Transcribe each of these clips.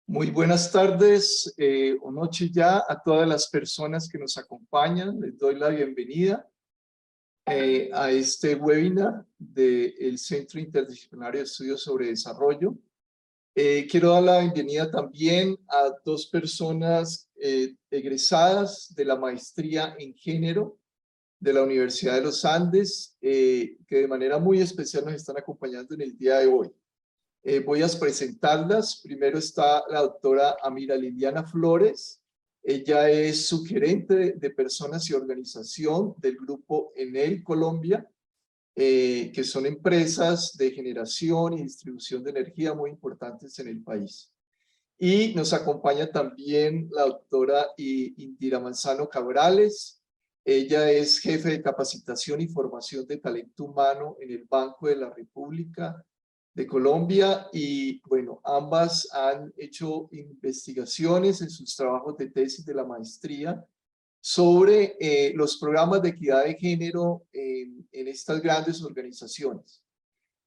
Muy buenas tardes o noches ya a todas las personas que nos acompañan. Les doy la bienvenida a este webinar del Centro Interdisciplinario de Estudios sobre Desarrollo. Quiero dar la bienvenida también a dos personas egresadas de la maestría en género de la Universidad de los Andes, que de manera muy especial nos están acompañando en el día de hoy. Voy a presentarlas. Primero está la doctora Amira Liliana Flores. Ella es subgerente de personas y organización del grupo Enel Colombia, que son empresas de generación y distribución de energía muy importantes en el país. Y nos acompaña también la doctora Indira Manzano Cabrales. Ella es jefe de capacitación y formación de talento humano en el Banco de la República de Colombia, y bueno, ambas han hecho investigaciones en sus trabajos de tesis de la maestría sobre los programas de equidad de género en estas grandes organizaciones.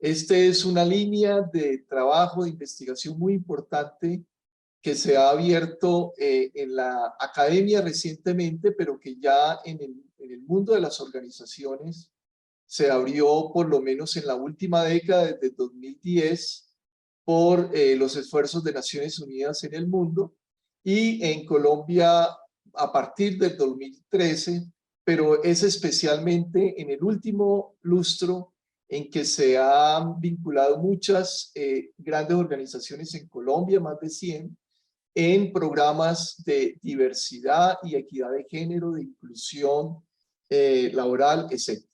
Esta es una línea de trabajo, de investigación muy importante que se ha abierto en la academia recientemente, pero que ya en el mundo de las organizaciones se abrió por lo menos en la última década, desde 2010, por los esfuerzos de Naciones Unidas en el mundo, y en Colombia a partir del 2013, pero es especialmente en el último lustro en que se han vinculado muchas grandes organizaciones en Colombia, más de 100, en programas de diversidad y equidad de género, de inclusión laboral, etc.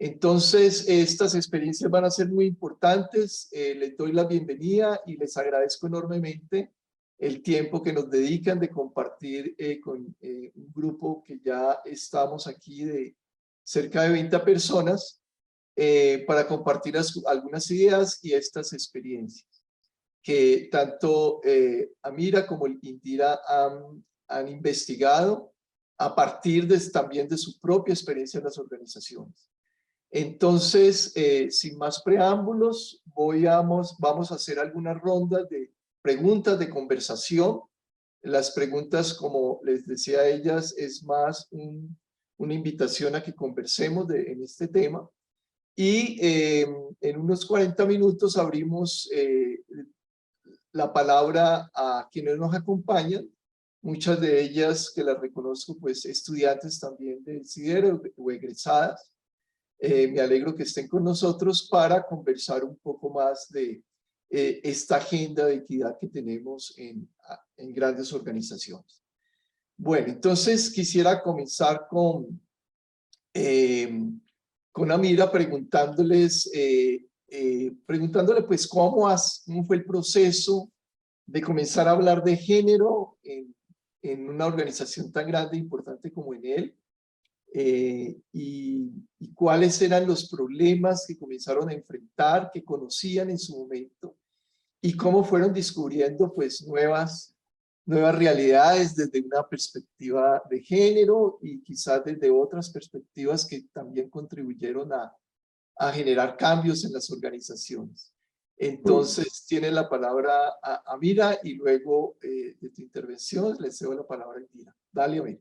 Entonces, estas experiencias van a ser muy importantes. Les doy la bienvenida y les agradezco enormemente el tiempo que nos dedican de compartir con un grupo que ya estamos aquí de cerca de 20 personas para compartir algunas ideas y estas experiencias que tanto Amira como Indira han investigado a partir también de su propia experiencia en las organizaciones. Entonces, sin más preámbulos, vamos a hacer algunas rondas de preguntas de conversación. Las preguntas, como les decía a ellas, es más una invitación a que conversemos en este tema. Y en unos 40 minutos abrimos la palabra a quienes nos acompañan, muchas de ellas que las reconozco, pues estudiantes también del CIDER o egresadas. Me alegro que estén con nosotros para conversar un poco más de esta agenda de equidad que tenemos en grandes organizaciones. Bueno, entonces quisiera comenzar con Amira preguntándole pues cómo fue el proceso de comenzar a hablar de género en una organización tan grande e importante como Enel. Y cuáles eran los problemas que comenzaron a enfrentar, que conocían en su momento, y cómo fueron descubriendo pues nuevas realidades desde una perspectiva de género y quizás desde otras perspectivas que también contribuyeron a generar cambios en las organizaciones. Entonces tiene la palabra a Amira, y luego de tu intervención le cedo la palabra a Indira. Dale, Amira.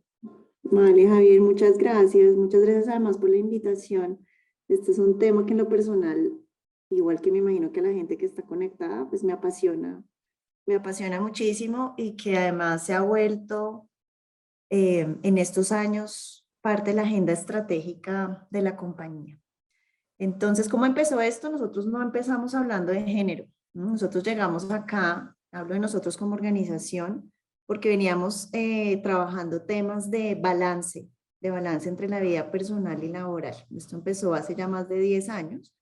Vale, Javier, muchas gracias. Muchas gracias además por la invitación. Este es un tema que en lo personal, igual que me imagino que la gente que está conectada, pues me apasiona muchísimo, y que además se ha vuelto en estos años parte de la agenda estratégica de la compañía. Entonces, ¿cómo empezó esto? Nosotros no empezamos hablando de género, ¿no? Nosotros llegamos acá, hablo de nosotros como organización, porque veníamos trabajando temas de balance entre la vida personal y laboral. Esto empezó hace ya más de 10 años.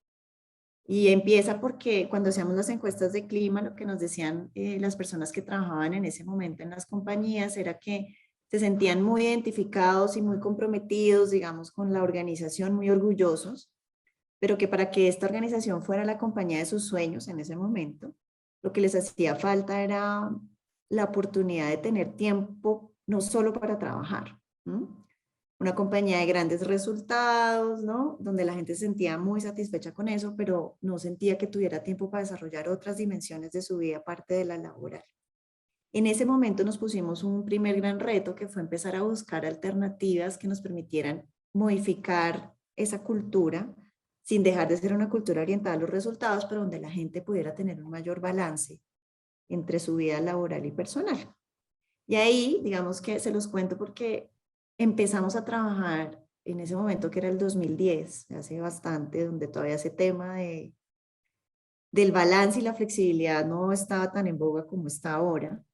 Y empieza porque cuando hacíamos las encuestas de clima, lo que nos decían las personas que trabajaban en ese momento en las compañías era que se sentían muy identificados y muy comprometidos, digamos, con la organización, muy orgullosos, pero que para que esta organización fuera la compañía de sus sueños en ese momento, lo que les hacía falta era la oportunidad de tener tiempo no solo para trabajar, ¿no? Una compañía de grandes resultados, ¿no? Donde la gente se sentía muy satisfecha con eso, pero no sentía que tuviera tiempo para desarrollar otras dimensiones de su vida aparte de la laboral. En ese momento nos pusimos un primer gran reto que fue empezar a buscar alternativas que nos permitieran modificar esa cultura sin dejar de ser una cultura orientada a los resultados, pero donde la gente pudiera tener un mayor balance entre su vida laboral y personal. Y ahí, digamos que se los cuento porque empezamos a trabajar en ese momento que era el 2010, hace bastante, donde todavía ese tema del balance y la flexibilidad no estaba tan en boga como está ahora.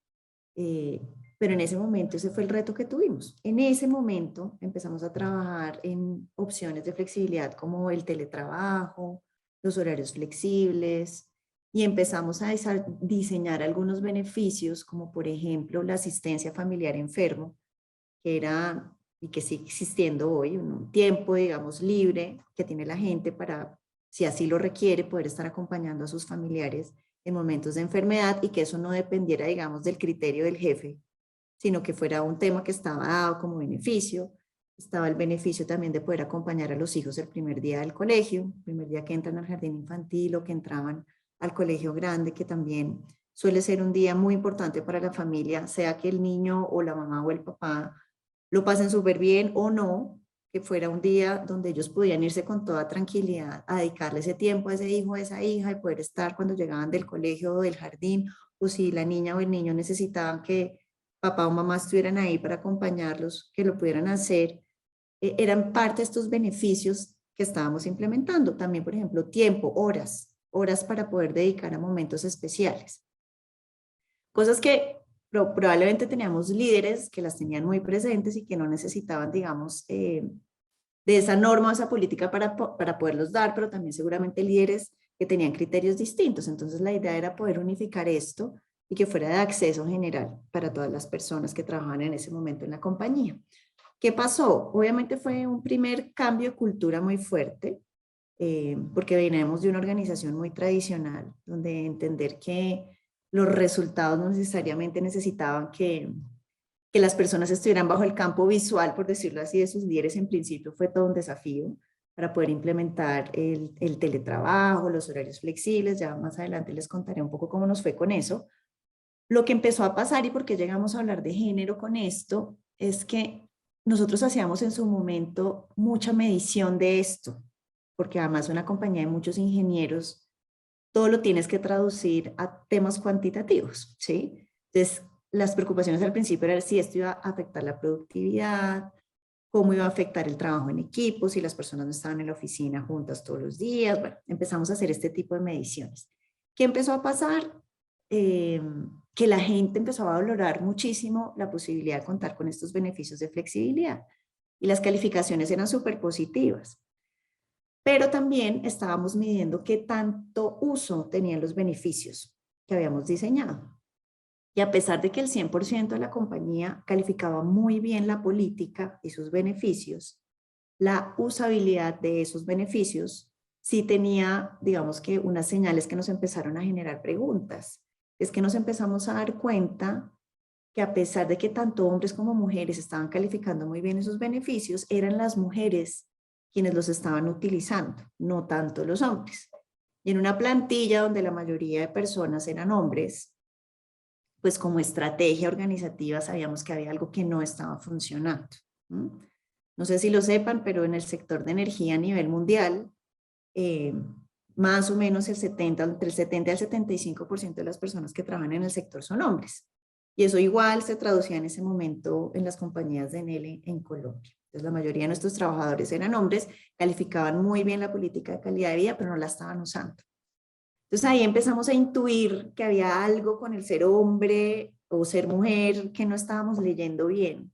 Pero en ese momento ese fue el reto que tuvimos. En ese momento empezamos a trabajar en opciones de flexibilidad como el teletrabajo, los horarios flexibles, y empezamos a diseñar algunos beneficios como por ejemplo la asistencia familiar enfermo, que era y que sigue existiendo hoy, un tiempo digamos libre que tiene la gente para, si así lo requiere, poder estar acompañando a sus familiares en momentos de enfermedad y que eso no dependiera, digamos, del criterio del jefe, sino que fuera un tema que estaba dado como beneficio. Estaba el beneficio también de poder acompañar a los hijos el primer día del colegio, el primer día que entran al jardín infantil o que entraban al colegio grande, que también suele ser un día muy importante para la familia, sea que el niño o la mamá o el papá lo pasen súper bien o no, que fuera un día donde ellos podían irse con toda tranquilidad a dedicarle ese tiempo a ese hijo, a esa hija y poder estar cuando llegaban del colegio o del jardín, o si la niña o el niño necesitaban que papá o mamá estuvieran ahí para acompañarlos, que lo pudieran hacer. Eran parte de estos beneficios que estábamos implementando. También, por ejemplo, tiempo, horas para poder dedicar a momentos especiales. Cosas que probablemente teníamos líderes que las tenían muy presentes y que no necesitaban, digamos, de esa norma o esa política para poderlos dar, pero también seguramente líderes que tenían criterios distintos. Entonces la idea era poder unificar esto y que fuera de acceso general para todas las personas que trabajaban en ese momento en la compañía. ¿Qué pasó? Obviamente fue un primer cambio de cultura muy fuerte, porque venimos de una organización muy tradicional, donde entender que los resultados no necesariamente necesitaban que las personas estuvieran bajo el campo visual, por decirlo así, de sus líderes en principio fue todo un desafío para poder implementar el teletrabajo, los horarios flexibles. Ya más adelante les contaré un poco cómo nos fue con eso. Lo que empezó a pasar y por qué llegamos a hablar de género con esto es que nosotros hacíamos en su momento mucha medición de esto, porque además una compañía de muchos ingenieros, todo lo tienes que traducir a temas cuantitativos, ¿sí? Entonces, las preocupaciones al principio eran si esto iba a afectar la productividad, cómo iba a afectar el trabajo en equipo, si las personas no estaban en la oficina juntas todos los días. Bueno, empezamos a hacer este tipo de mediciones. ¿Qué empezó a pasar? Que la gente empezó a valorar muchísimo la posibilidad de contar con estos beneficios de flexibilidad y las calificaciones eran súper positivas. Pero también estábamos midiendo qué tanto uso tenían los beneficios que habíamos diseñado. Y a pesar de que el 100% de la compañía calificaba muy bien la política y sus beneficios, la usabilidad de esos beneficios sí tenía, digamos que unas señales que nos empezaron a generar preguntas. Es que nos empezamos a dar cuenta que a pesar de que tanto hombres como mujeres estaban calificando muy bien esos beneficios, eran las mujeres quienes los estaban utilizando, no tanto los hombres. Y en una plantilla donde la mayoría de personas eran hombres, pues como estrategia organizativa sabíamos que había algo que no estaba funcionando. No sé si lo sepan, pero en el sector de energía a nivel mundial, más o menos entre el 70 y el 75% de las personas que trabajan en el sector son hombres. Y eso igual se traducía en ese momento en las compañías de Enel en Colombia. Entonces, la mayoría de nuestros trabajadores eran hombres, calificaban muy bien la política de calidad de vida, pero no la estaban usando. Entonces ahí empezamos a intuir que había algo con el ser hombre o ser mujer que no estábamos leyendo bien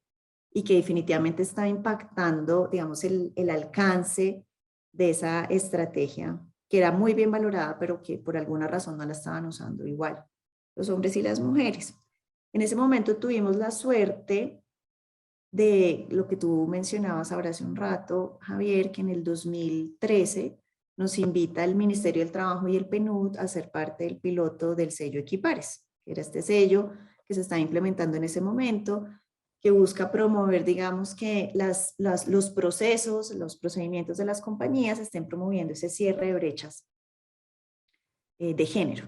y que definitivamente estaba impactando, digamos, el alcance de esa estrategia, que era muy bien valorada, pero que por alguna razón no la estaban usando igual los hombres y las mujeres. En ese momento tuvimos la suerte de lo que tú mencionabas ahora hace un rato, Javier, que en el 2013 nos invita el Ministerio del Trabajo y el PNUD a ser parte del piloto del sello Equipares, que era este sello que se está implementando en ese momento, que busca promover, digamos, que los procesos, los procedimientos de las compañías estén promoviendo ese cierre de brechas de género.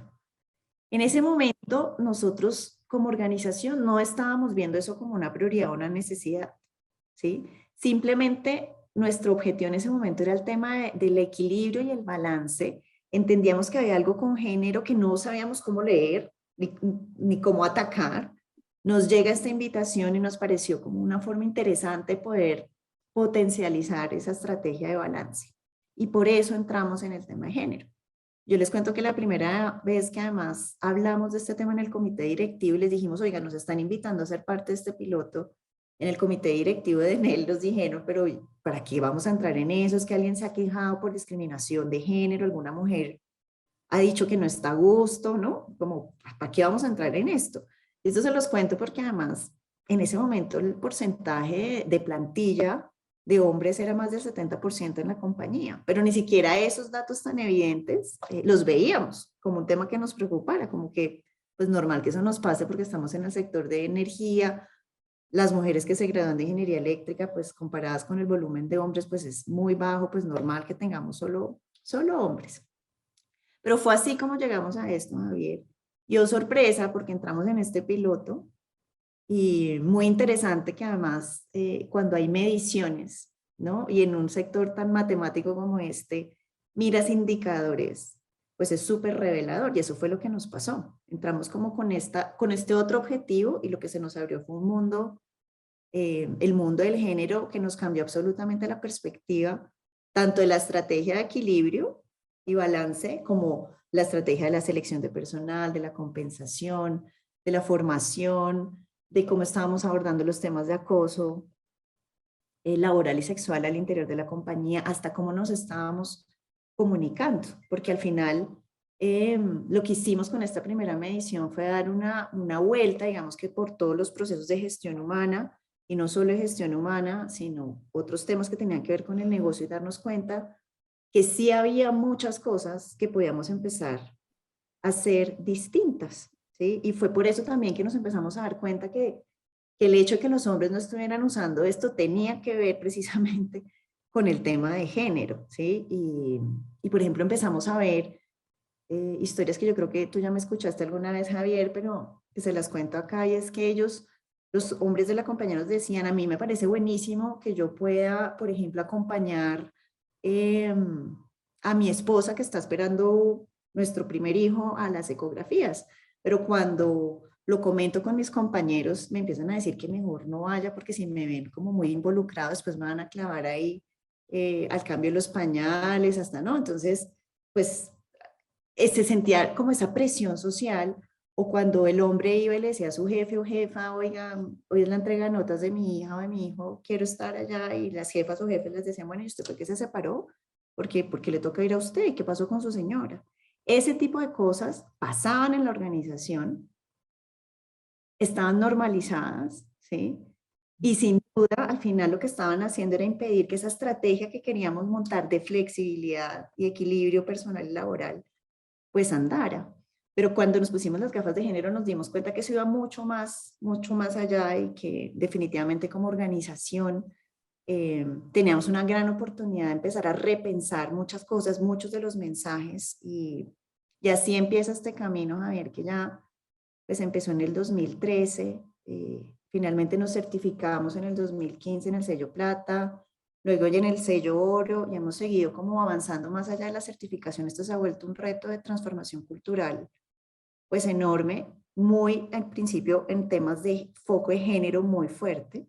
En ese momento nosotros como organización no estábamos viendo eso como una prioridad o una necesidad, ¿sí? Simplemente nuestro objetivo en ese momento era el tema del equilibrio y el balance. Entendíamos que había algo con género que no sabíamos cómo leer ni cómo atacar. Nos llega esta invitación y nos pareció como una forma interesante poder potencializar esa estrategia de balance. Y por eso entramos en el tema de género. Yo les cuento que la primera vez que además hablamos de este tema en el comité directivo y les dijimos, oiga, nos están invitando a ser parte de este piloto, en el comité directivo de ENEL nos dijeron, pero ¿para qué vamos a entrar en eso? Es que alguien se ha quejado por discriminación de género, alguna mujer ha dicho que no está a gusto, ¿no? Como, ¿para qué vamos a entrar en esto? Y esto se los cuento porque además en ese momento el porcentaje de plantilla de hombres era más del 70% en la compañía, pero ni siquiera esos datos tan evidentes los veíamos como un tema que nos preocupara, como que pues normal que eso nos pase porque estamos en el sector de energía, las mujeres que se gradúan de ingeniería eléctrica, pues comparadas con el volumen de hombres, pues es muy bajo, pues normal que tengamos solo hombres. Pero fue así como llegamos a esto, Javier. Y oh, sorpresa, porque entramos en este piloto y muy interesante que además cuando hay mediciones, ¿no? Y en un sector tan matemático como este, miras indicadores, pues es súper revelador y eso fue lo que nos pasó. Entramos como con este otro objetivo y lo que se nos abrió fue un mundo, el mundo del género que nos cambió absolutamente la perspectiva, tanto de la estrategia de equilibrio y balance como la estrategia de la selección de personal, de la compensación, de la formación, de cómo estábamos abordando los temas de acoso laboral y sexual al interior de la compañía, hasta cómo nos estábamos comunicando, porque al final lo que hicimos con esta primera medición fue dar una vuelta, digamos que por todos los procesos de gestión humana, y no solo de gestión humana, sino otros temas que tenían que ver con el negocio y darnos cuenta que sí había muchas cosas que podíamos empezar a ser distintas, ¿sí? Y fue por eso también que nos empezamos a dar cuenta que el hecho de que los hombres no estuvieran usando esto tenía que ver precisamente con el tema de género, ¿sí? Y por ejemplo empezamos a ver historias que yo creo que tú ya me escuchaste alguna vez, Javier, pero que se las cuento acá, y es que ellos, los hombres de la compañía nos decían, a mí me parece buenísimo que yo pueda, por ejemplo, acompañar a mi esposa que está esperando nuestro primer hijo a las ecografías, pero cuando lo comento con mis compañeros me empiezan a decir que mejor no vaya porque si me ven como muy involucrado después me van a clavar ahí al cambio de los pañales, hasta no, entonces pues se sentía como esa presión social, o cuando el hombre iba y le decía a su jefe o jefa, oiga, hoy es la entrega de notas de mi hija o de mi hijo, quiero estar allá, y las jefas o jefes les decían, bueno, ¿y usted por qué se separó? Porque le toca ir a usted, ¿qué pasó con su señora? Ese tipo de cosas pasaban en la organización, estaban normalizadas, ¿sí? Y sin duda, al final lo que estaban haciendo era impedir que esa estrategia que queríamos montar de flexibilidad y equilibrio personal y laboral, pues andara. Pero cuando nos pusimos las gafas de género nos dimos cuenta que eso iba mucho más allá, y que definitivamente como organización teníamos una gran oportunidad de empezar a repensar muchas cosas, muchos de los mensajes, y así empieza este camino, Javier, que ya pues empezó en el 2013, finalmente nos certificamos en el 2015 en el sello plata, luego ya en el sello oro, y hemos seguido como avanzando más allá de la certificación. Esto se ha vuelto un reto de transformación cultural pues enorme, muy al principio en temas de foco de género muy fuerte.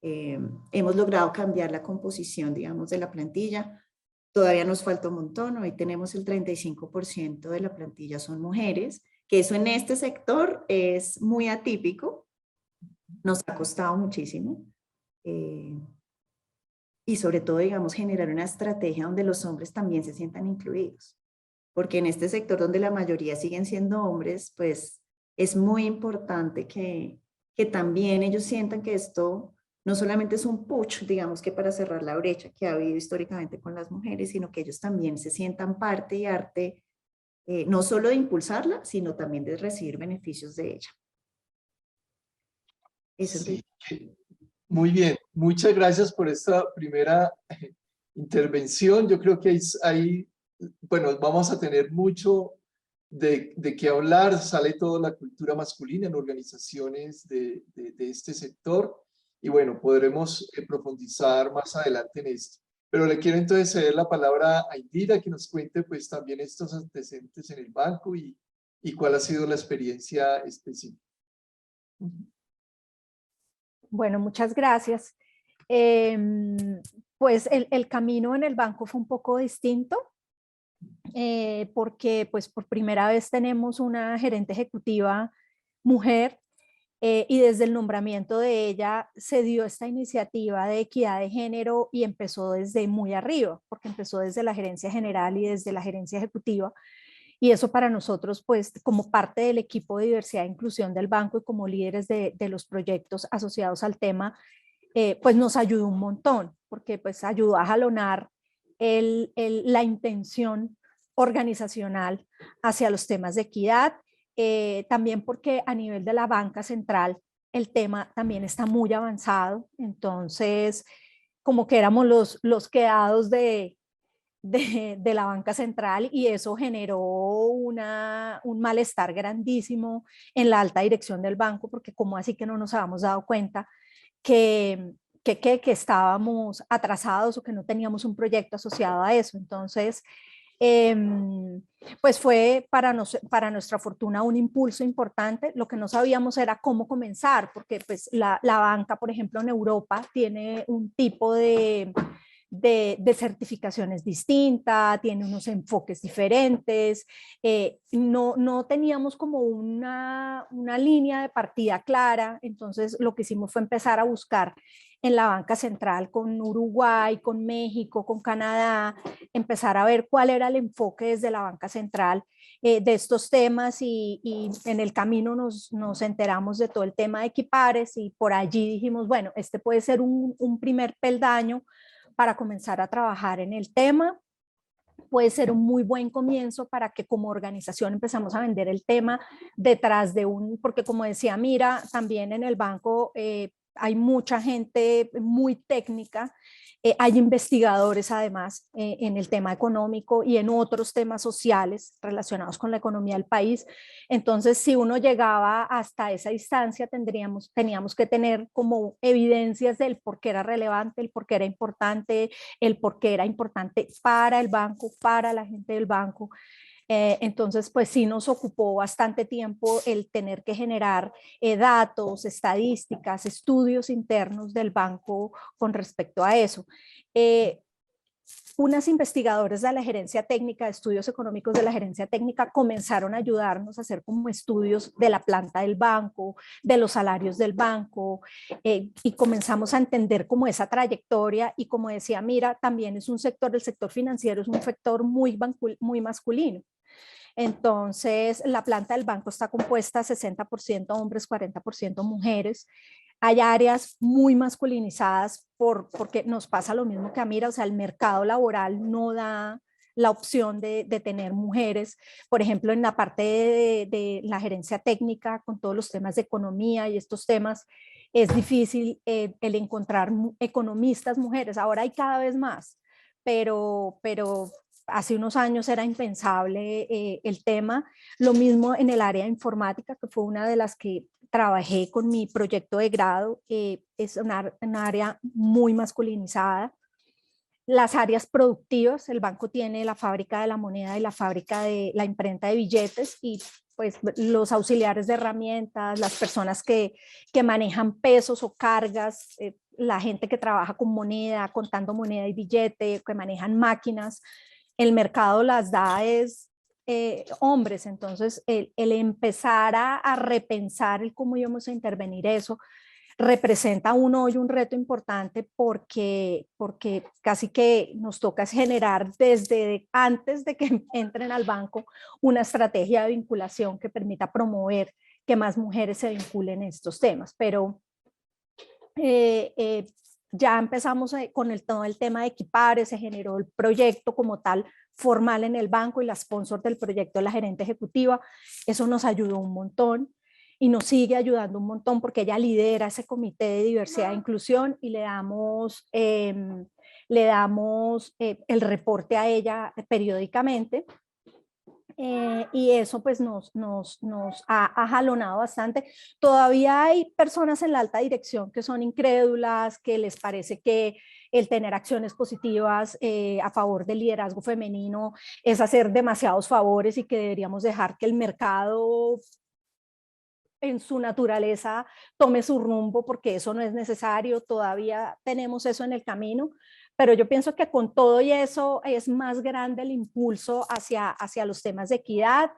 Hemos logrado cambiar la composición, digamos, de la plantilla. Todavía nos falta un montón. Hoy tenemos el 35% de la plantilla son mujeres, que eso en este sector es muy atípico. Nos ha costado muchísimo. Y sobre todo, digamos, generar una estrategia donde los hombres también se sientan incluidos. Porque en este sector donde la mayoría siguen siendo hombres, pues es muy importante que también ellos sientan que esto no solamente es un push, digamos que para cerrar la brecha que ha habido históricamente con las mujeres, sino que ellos también se sientan parte y arte, no solo de impulsarla, sino también de recibir beneficios de ella. Eso Sí, muy bien. Muchas gracias por esta primera intervención. Yo creo que bueno, vamos a tener mucho de qué hablar, sale toda la cultura masculina en organizaciones de este sector y bueno, podremos profundizar más adelante en esto. Pero le quiero entonces ceder la palabra a Indira que nos cuente pues también estos antecedentes en el banco y cuál ha sido la experiencia específica. Bueno, muchas gracias. Pues el camino en el banco fue un poco distinto. Porque pues por primera vez tenemos una gerente ejecutiva mujer y desde el nombramiento de ella se dio esta iniciativa de equidad de género y empezó desde muy arriba, porque empezó desde la gerencia general y desde la gerencia ejecutiva. Y eso para nosotros, pues como parte del equipo de diversidad e inclusión del banco y como líderes de los proyectos asociados al tema, pues nos ayudó un montón, porque pues ayudó a jalonar la intención organizacional hacia los temas de equidad, también porque a nivel de la banca central el tema también está muy avanzado, entonces como que éramos los quedados de la banca central y eso generó un malestar grandísimo en la alta dirección del banco, porque como así que no nos habíamos dado cuenta que estábamos atrasados o que no teníamos un proyecto asociado a eso. Entonces, pues fue para nuestra fortuna un impulso importante. Lo que no sabíamos era cómo comenzar, porque pues la banca, por ejemplo, en Europa tiene un tipo de certificaciones distinta, tiene unos enfoques diferentes, no teníamos como una línea de partida clara, entonces lo que hicimos fue empezar a buscar en la banca central con Uruguay, con México, con Canadá, empezar a ver cuál era el enfoque desde la banca central de estos temas y en el camino nos enteramos de todo el tema de equipares y por allí dijimos, bueno, este puede ser un primer peldaño para comenzar a trabajar en el tema. Puede ser un muy buen comienzo para que como organización empezamos a vender el tema detrás de porque como decía Mira, también en el banco hay mucha gente muy técnica, hay investigadores además en el tema económico y en otros temas sociales relacionados con la economía del país. Entonces, si uno llegaba hasta esa instancia, teníamos que tener como evidencias del por qué era relevante, el por qué era importante, el por qué era importante para el banco, para la gente del banco. Entonces, pues sí nos ocupó bastante tiempo el tener que generar datos, estadísticas, estudios internos del banco con respecto a eso. Unas investigadoras de la gerencia técnica, de estudios económicos de la gerencia técnica, comenzaron a ayudarnos a hacer como estudios de la planta del banco, de los salarios del banco, y comenzamos a entender como esa trayectoria y como decía Mira, también es un sector, el sector financiero es un sector muy masculino. Entonces, la planta del banco está compuesta 60% hombres, 40% mujeres. Hay áreas muy masculinizadas porque nos pasa lo mismo que a Mira, o sea, el mercado laboral no da la opción de tener mujeres. Por ejemplo, en la parte de la gerencia técnica, con todos los temas de economía y estos temas, es difícil el encontrar economistas mujeres. Ahora hay cada vez más, pero hace unos años era impensable el tema. Lo mismo en el área de informática, que fue una de las que trabajé con mi proyecto de grado, es una área muy masculinizada. Las áreas productivas, el banco tiene la fábrica de la moneda y la fábrica de la imprenta de billetes y pues los auxiliares de herramientas, las personas que manejan pesos o cargas, la gente que trabaja con moneda, contando moneda y billete, que manejan máquinas, el mercado las da es hombres, entonces el empezar a repensar el cómo íbamos a intervenir eso representa hoy un reto importante porque casi que nos toca generar desde antes de que entren al banco una estrategia de vinculación que permita promover que más mujeres se vinculen en estos temas, pero ya empezamos con todo el tema de equipares, se generó el proyecto como tal formal en el banco y la sponsor del proyecto es la gerente ejecutiva, eso nos ayudó un montón y nos sigue ayudando un montón porque ella lidera ese comité de diversidad e inclusión y le damos el reporte a ella periódicamente. Y eso pues nos ha jalonado bastante. Todavía hay personas en la alta dirección que son incrédulas, que les parece que el tener acciones positivas a favor del liderazgo femenino es hacer demasiados favores y que deberíamos dejar que el mercado en su naturaleza tome su rumbo, porque eso no es necesario. Todavía tenemos eso en el camino, pero yo pienso que con todo y eso es más grande el impulso hacia los temas de equidad,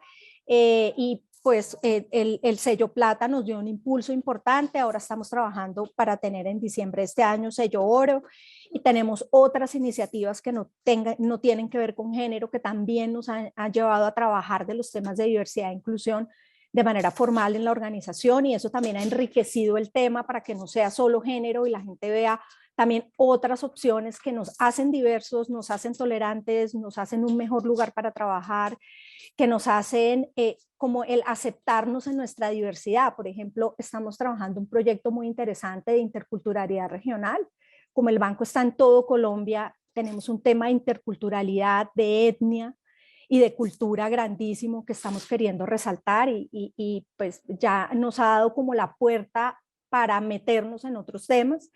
y pues el sello plata nos dio un impulso importante. Ahora estamos trabajando para tener en diciembre de este año sello oro, y tenemos otras iniciativas que no tienen que ver con género, que también nos han llevado a trabajar de los temas de diversidad e inclusión de manera formal en la organización, y eso también ha enriquecido el tema para que no sea solo género y la gente vea también otras opciones que nos hacen diversos, nos hacen tolerantes, nos hacen un mejor lugar para trabajar, que nos hacen como el aceptarnos en nuestra diversidad. Por ejemplo, estamos trabajando un proyecto muy interesante de interculturalidad regional. Como el banco está en todo Colombia, tenemos un tema de interculturalidad, de etnia y de cultura grandísimo que estamos queriendo resaltar, y pues ya nos ha dado como la puerta para meternos en otros temas.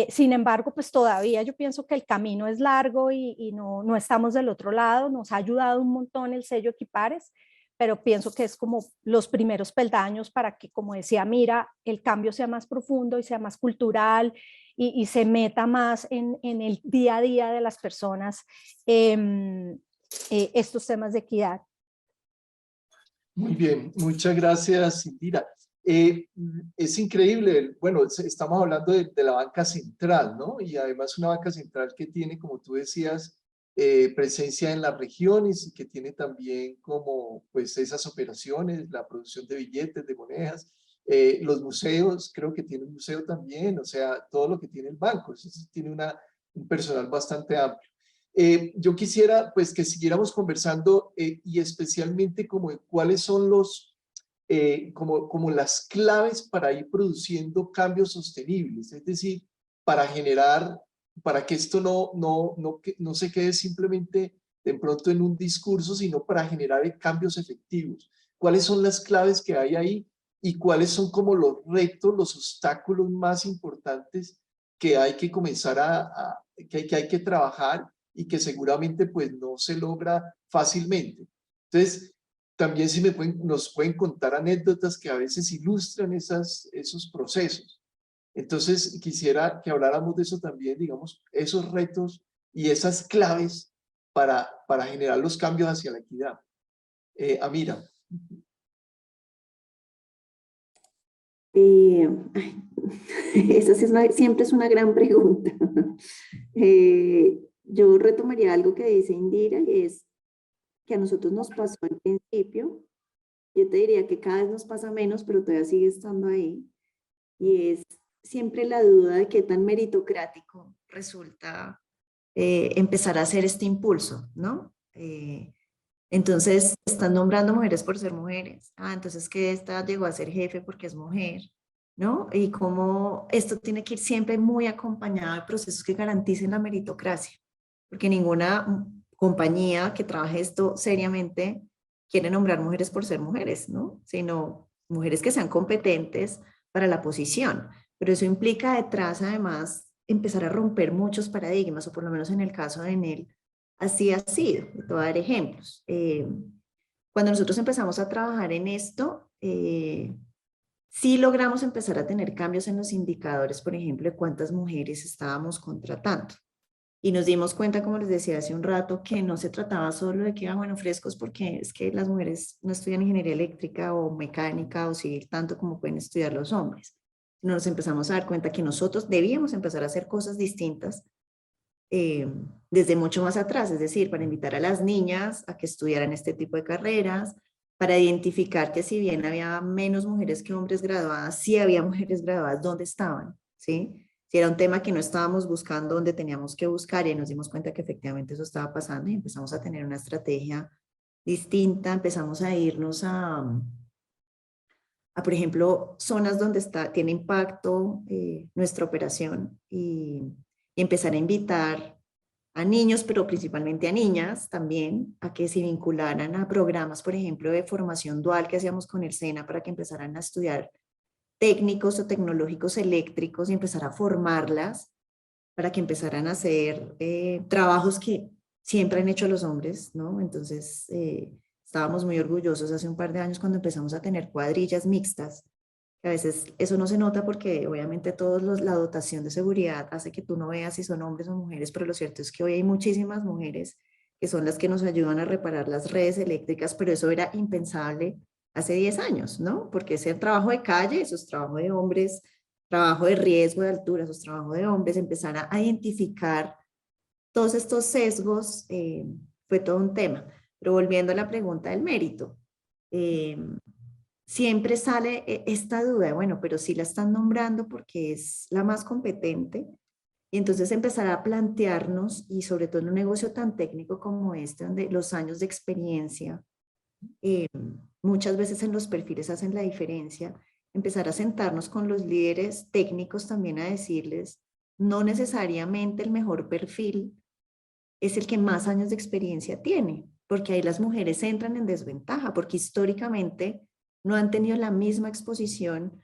Sin embargo, pues todavía yo pienso que el camino es largo y no estamos del otro lado. Nos ha ayudado un montón el sello Equipares, pero pienso que es como los primeros peldaños para que, como decía Mira, el cambio sea más profundo y sea más cultural, y se meta más en el día a día de las personas estos temas de equidad. Muy bien, muchas gracias, Indira. Es increíble, bueno, estamos hablando de la banca central, ¿no? Y además una banca central que tiene, como tú decías, presencia en las regiones, y que tiene también como pues esas operaciones, la producción de billetes, de monedas, los museos, creo que tiene un museo también, o sea, todo lo que tiene el banco, eso tiene un personal bastante amplio. Yo quisiera pues que siguiéramos conversando, y especialmente como de cuáles son como las claves para ir produciendo cambios sostenibles, es decir, para generar, para que esto no se quede simplemente de pronto en un discurso, sino para generar cambios efectivos. ¿Cuáles son las claves que hay ahí y cuáles son como los retos, los obstáculos más importantes que hay que comenzar que hay que trabajar, y que seguramente pues no se logra fácilmente? Entonces, también si nos pueden contar anécdotas que a veces ilustran esos procesos. Entonces, quisiera que habláramos de eso también, digamos, esos retos y esas claves para generar los cambios hacia la equidad. Amira. Esa sí siempre es una gran pregunta. Yo retomaría algo que dice Indira, y es que a nosotros nos pasó al principio. Yo te diría que cada vez nos pasa menos, pero todavía sigue estando ahí. Y es siempre la duda de qué tan meritocrático resulta empezar a hacer este impulso, ¿no? Entonces, están nombrando mujeres por ser mujeres. Entonces que esta llegó a ser jefe porque es mujer, ¿no? Y cómo esto tiene que ir siempre muy acompañado de procesos que garanticen la meritocracia, porque ninguna compañía que trabaje esto seriamente quiere nombrar mujeres por ser mujeres, ¿no? Sino mujeres que sean competentes para la posición. Pero eso implica detrás, además, empezar a romper muchos paradigmas, o por lo menos en el caso de Enel, así ha sido. Te voy a dar ejemplos. Cuando nosotros empezamos a trabajar en esto, sí logramos empezar a tener cambios en los indicadores, por ejemplo, de cuántas mujeres estábamos contratando. Y nos dimos cuenta, como les decía hace un rato, que no se trataba solo de que iban, bueno, frescos, porque es que las mujeres no estudian ingeniería eléctrica o mecánica o civil tanto como pueden estudiar los hombres. Nos empezamos a dar cuenta que nosotros debíamos empezar a hacer cosas distintas desde mucho más atrás, es decir, para invitar a las niñas a que estudiaran este tipo de carreras, para identificar que si bien había menos mujeres que hombres graduadas, sí había mujeres graduadas, ¿dónde estaban? ¿Sí? Si era un tema que no estábamos buscando donde teníamos que buscar, y nos dimos cuenta que efectivamente eso estaba pasando, y empezamos a tener una estrategia distinta, empezamos a irnos a por ejemplo, zonas donde tiene impacto nuestra operación, y empezar a invitar a niños, pero principalmente a niñas también, a que se vincularan a programas, por ejemplo, de formación dual que hacíamos con el SENA para que empezaran a estudiar técnicos o tecnológicos eléctricos y empezar a formarlas para que empezaran a hacer trabajos que siempre han hecho los hombres, ¿no? Entonces, estábamos muy orgullosos hace un par de años cuando empezamos a tener cuadrillas mixtas. A veces eso no se nota porque obviamente la dotación de seguridad hace que tú no veas si son hombres o mujeres, pero lo cierto es que hoy hay muchísimas mujeres que son las que nos ayudan a reparar las redes eléctricas, pero eso era impensable hace 10 años, ¿no? Porque ese trabajo de calle, eso es trabajo de hombres, trabajo de riesgo de altura, eso es trabajo de hombres, empezar a identificar todos estos sesgos, fue todo un tema. Pero volviendo a la pregunta del mérito, siempre sale esta duda, bueno, pero si la están nombrando porque es la más competente, y entonces empezar a plantearnos, y sobre todo en un negocio tan técnico como este, donde los años de experiencia muchas veces en los perfiles hacen la diferencia, empezar a sentarnos con los líderes técnicos también a decirles, no necesariamente el mejor perfil es el que más años de experiencia tiene, porque ahí las mujeres entran en desventaja, porque históricamente no han tenido la misma exposición,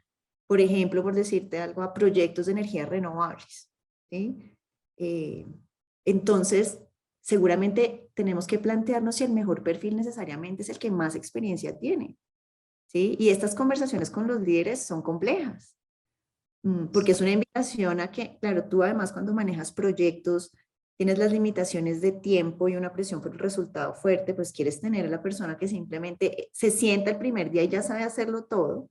por ejemplo, por decirte algo, a proyectos de energías renovables, ¿sí? Entonces, seguramente tenemos que plantearnos si el mejor perfil necesariamente es el que más experiencia tiene, ¿sí? Y estas conversaciones con los líderes son complejas, porque es una invitación a que, claro, tú además cuando manejas proyectos, tienes las limitaciones de tiempo y una presión por el resultado fuerte, pues quieres tener a la persona que simplemente se sienta el primer día y ya sabe hacerlo todo,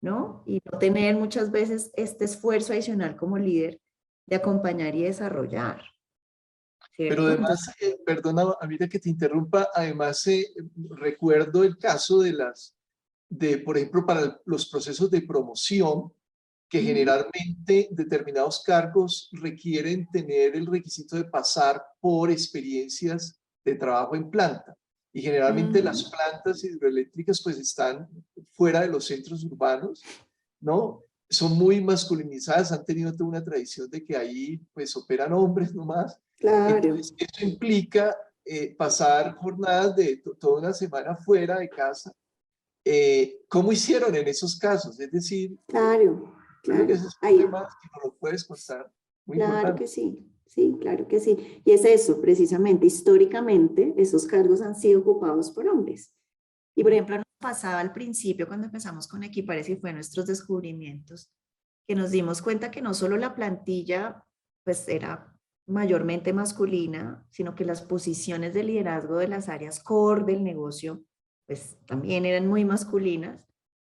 ¿no? Y no tener muchas veces este esfuerzo adicional como líder de acompañar y desarrollar, Pero ¿cierto? además, Entonces, perdona, Amira, que te interrumpa, además recuerdo el caso por ejemplo, para los procesos de promoción, que generalmente determinados cargos requieren tener el requisito de pasar por experiencias de trabajo en planta. Y generalmente las plantas hidroeléctricas pues están fuera de los centros urbanos, ¿no? Son muy masculinizadas, han tenido toda una tradición de que ahí pues operan hombres nomás. claro. Entonces, eso implica pasar jornadas de toda una semana fuera de casa. ¿Cómo hicieron en esos casos? Es decir, Claro, yo creo que claro. ese es un Ahí, tema que nos lo puedes contar, muy claro importante. que sí, claro que sí. Y es eso, precisamente, históricamente, esos cargos han sido ocupados por hombres. Y por ejemplo, nos pasaba al principio cuando empezamos con Equipares y fue nuestros descubrimientos, que nos dimos cuenta que no solo la plantilla pues era mayormente masculina, sino que las posiciones de liderazgo de las áreas core del negocio pues también eran muy masculinas,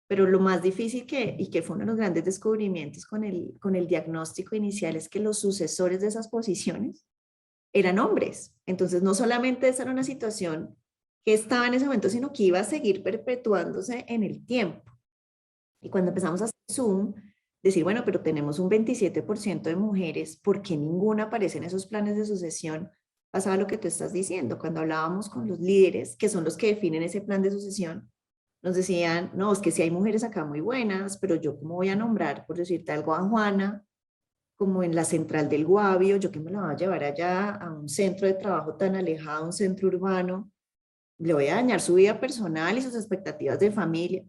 pero lo más difícil y que fue uno de los grandes descubrimientos con el diagnóstico inicial es que los sucesores de esas posiciones eran hombres. Entonces no solamente esa era una situación que estaba en ese momento, sino que iba a seguir perpetuándose en el tiempo. Y cuando empezamos a hacer Zoom, decir, bueno, pero tenemos un 27% de mujeres, ¿por qué ninguna aparece en esos planes de sucesión? Pasaba lo que tú estás diciendo, cuando hablábamos con los líderes, que son los que definen ese plan de sucesión, nos decían, no, es que sí hay mujeres acá muy buenas, pero yo cómo voy a nombrar, por decirte algo, a Juana, como en la central del Guavio, yo que me la voy a llevar allá a un centro de trabajo tan alejado, un centro urbano, le voy a dañar su vida personal y sus expectativas de familia.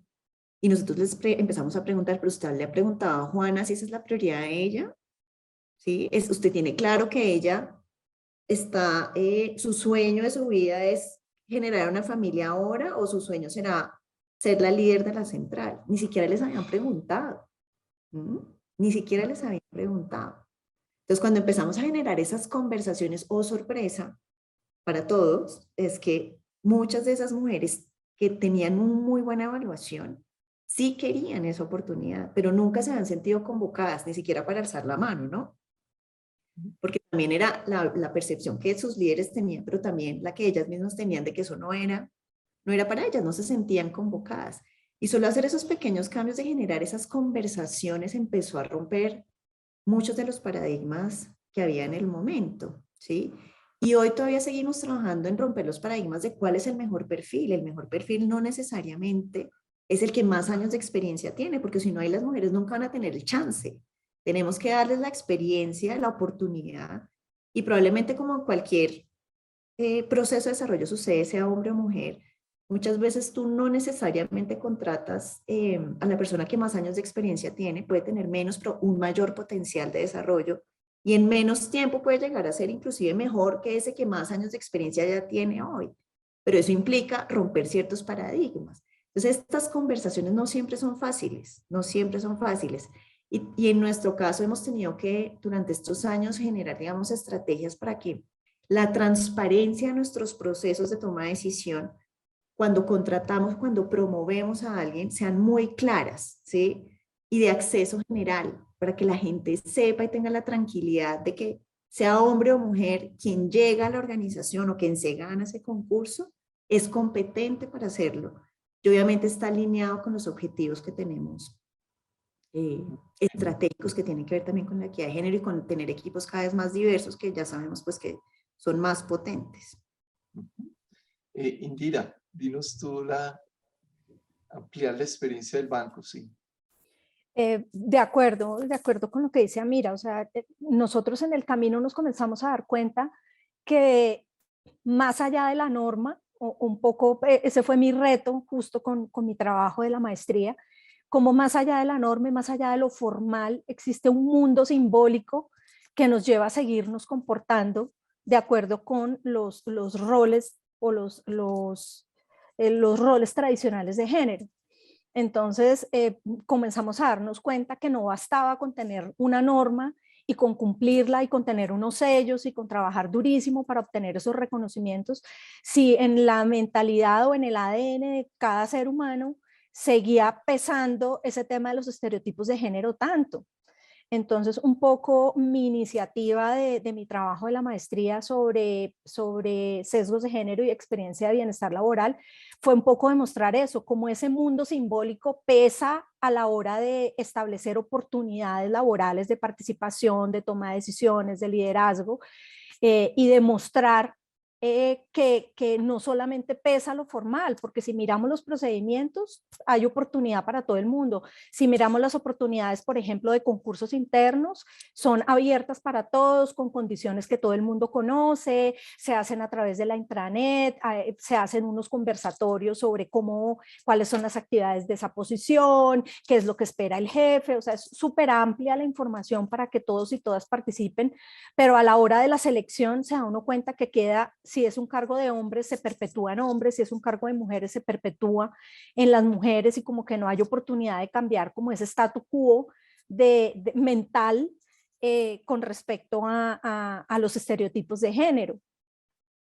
Y nosotros empezamos a preguntar, pero usted le ha preguntado a Juana si esa es la prioridad de ella, ¿sí? Usted tiene claro que ella está, su sueño de su vida es generar una familia ahora o su sueño será ser la líder de la central. Ni siquiera les habían preguntado. Ni siquiera les habían preguntado. Entonces, cuando empezamos a generar esas conversaciones, oh sorpresa, para todos, es que muchas de esas mujeres que tenían una muy buena evaluación, sí querían esa oportunidad, pero nunca se habían sentido convocadas, ni siquiera para alzar la mano, ¿no? Porque también era la percepción que sus líderes tenían, pero también la que ellas mismas tenían de que eso no era para ellas, no se sentían convocadas. Y solo hacer esos pequeños cambios de generar esas conversaciones empezó a romper muchos de los paradigmas que había en el momento, ¿sí? Y hoy todavía seguimos trabajando en romper los paradigmas de cuál es el mejor perfil. El mejor perfil no necesariamente es el que más años de experiencia tiene, porque si no, ahí las mujeres nunca van a tener el chance. Tenemos que darles la experiencia, la oportunidad Y probablemente como cualquier proceso de desarrollo sucede, sea hombre o mujer, muchas veces tú no necesariamente contratas a la persona que más años de experiencia tiene, puede tener menos, pero un mayor potencial de desarrollo y en menos tiempo puede llegar a ser inclusive mejor que ese que más años de experiencia ya tiene hoy. Pero eso implica romper ciertos paradigmas. Entonces, estas conversaciones no siempre son fáciles, no siempre son fáciles. Y en nuestro caso hemos tenido que durante estos años generar, digamos, estrategias para que la transparencia de nuestros procesos de toma de decisión, cuando contratamos, cuando promovemos a alguien, sean muy claras, ¿sí? Y de acceso general, para que la gente sepa y tenga la tranquilidad de que sea hombre o mujer, quien llega a la organización o quien se gana ese concurso, es competente para hacerlo. Y obviamente está alineado con los objetivos que tenemos estratégicos que tienen que ver también con la equidad de género y con tener equipos cada vez más diversos que ya sabemos pues que son más potentes. Indira, dinos tú ampliar la experiencia del banco, sí. De acuerdo con lo que dice Amira, o sea, nosotros en el camino nos comenzamos a dar cuenta que más allá de la norma, un poco, ese fue mi reto justo con mi trabajo de la maestría, como más allá de la norma y más allá de lo formal, existe un mundo simbólico que nos lleva a seguirnos comportando de acuerdo con los roles o los roles tradicionales de género. Entonces comenzamos a darnos cuenta que no bastaba con tener una norma y con cumplirla y con tener unos sellos y con trabajar durísimo para obtener esos reconocimientos, si en la mentalidad o en el ADN de cada ser humano seguía pesando ese tema de los estereotipos de género tanto. Entonces, un poco mi iniciativa de mi trabajo de la maestría sobre sesgos de género y experiencia de bienestar laboral fue un poco demostrar eso, cómo ese mundo simbólico pesa a la hora de establecer oportunidades laborales de participación, de toma de decisiones, de liderazgo, y demostrar que no solamente pesa lo formal, porque si miramos los procedimientos, hay oportunidad para todo el mundo. Si miramos las oportunidades, por ejemplo, de concursos internos, son abiertas para todos, con condiciones que todo el mundo conoce, se hacen a través de la intranet, se hacen unos conversatorios sobre cuáles son las actividades de esa posición, qué es lo que espera el jefe, o sea, es súper amplia la información para que todos y todas participen, pero a la hora de la selección se da uno cuenta que queda, si es un cargo de hombres, se perpetúa en hombres, si es un cargo de mujeres, se perpetúa en las mujeres, y como que no hay oportunidad de cambiar como ese statu quo mental con respecto a los estereotipos de género.